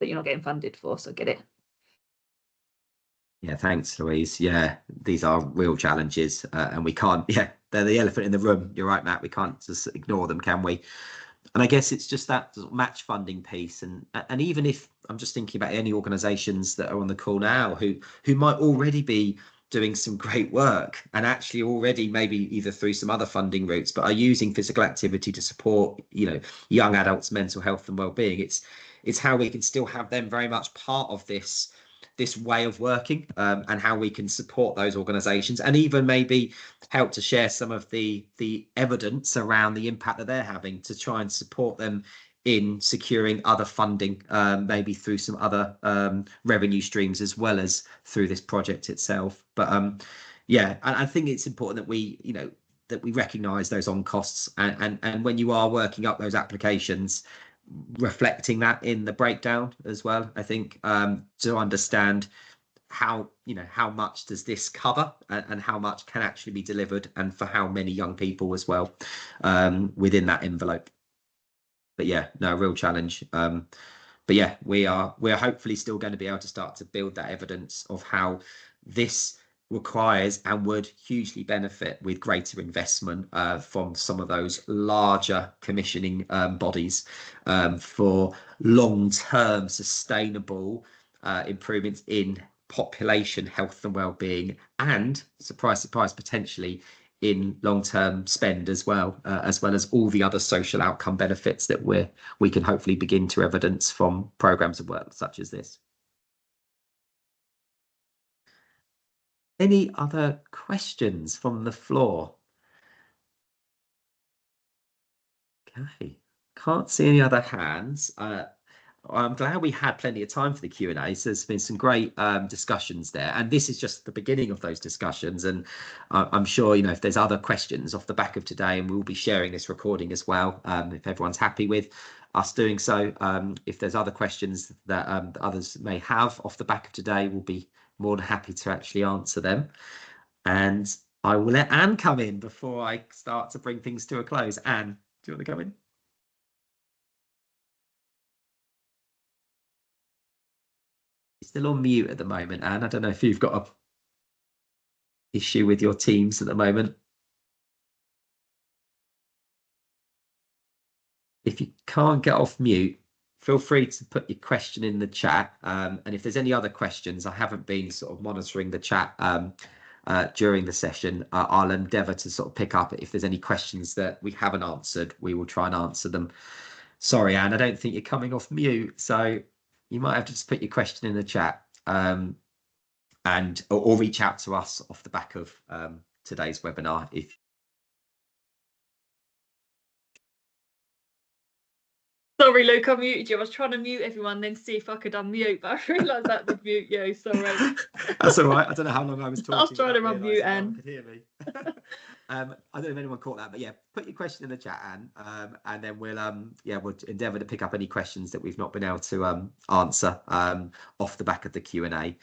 that you're not getting funded for. So I get it. Yeah, thanks, Louise. Yeah, these are real challenges, and we can't, yeah, they're the elephant in the room. You're right, Matt. We can't just ignore them, can we? And I guess it's just that match funding piece. And even if I'm just thinking about any organisations that are on the call now who might already be doing some great work and actually already maybe either through some other funding routes, but are using physical activity to support, you know, young adults' mental health and well-being. It's how we can still have them very much part of this way of working, and how we can support those organisations, and even maybe help to share some of the evidence around the impact that they're having to try and support them in securing other funding, maybe through some other revenue streams as well as through this project itself. But yeah, and I think it's important that we, you know, that we recognise those on costs, and when you are working up those applications, reflecting that in the breakdown as well, I think, to understand how, you know, how much does this cover, and how much can actually be delivered, and for how many young people as well, within that envelope. yeah, no, real challenge. But yeah, we're hopefully still going to be able to start to build that evidence of how this requires and would hugely benefit with greater investment from some of those larger commissioning bodies for long-term sustainable improvements in population health and well-being, and surprise, surprise, potentially in long-term spend as well as all the other social outcome benefits that we can hopefully begin to evidence from programs of work such as this. Any other questions from the floor? Okay, can't see any other hands. I'm glad we had plenty of time for the Q&A. So there's been some great discussions there, and this is just the beginning of those discussions. And I'm sure, you know, if there's other questions off the back of today, and we'll be sharing this recording as well, if everyone's happy with us doing so. If there's other questions that others may have off the back of today, we'll be more than happy to actually answer them. And I will let Anne come in before I start to bring things to a close. Anne, do you want to come in? Still on mute at the moment, Anne. I don't know if you've got a issue with your Teams at the moment. If you can't get off mute, feel free to put your question in the chat. And if there's any other questions, I haven't been sort of monitoring the chat during the session. I'll endeavour to sort of pick up if there's any questions that we haven't answered. We will try and answer them. Sorry, Anne, I don't think you're coming off mute, so you might have to just put your question in the chat. Or reach out to us off the back of today's webinar. If Sorry, Luke, I muted you. I was trying to mute everyone, then see if I could unmute, but I realised that would mute you. Sorry. That's all right. I don't know how long I was talking. I was trying to realised unmute no one Anne. could hear me. I don't know if anyone caught that, but yeah, put your question in the chat, Anne, and then we'll endeavour to pick up any questions that we've not been able to answer off the back of the Q&A,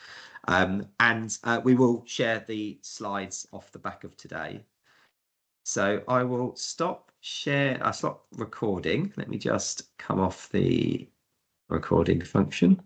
and we will share the slides off the back of today. So I will stop recording. Let me just come off the recording function.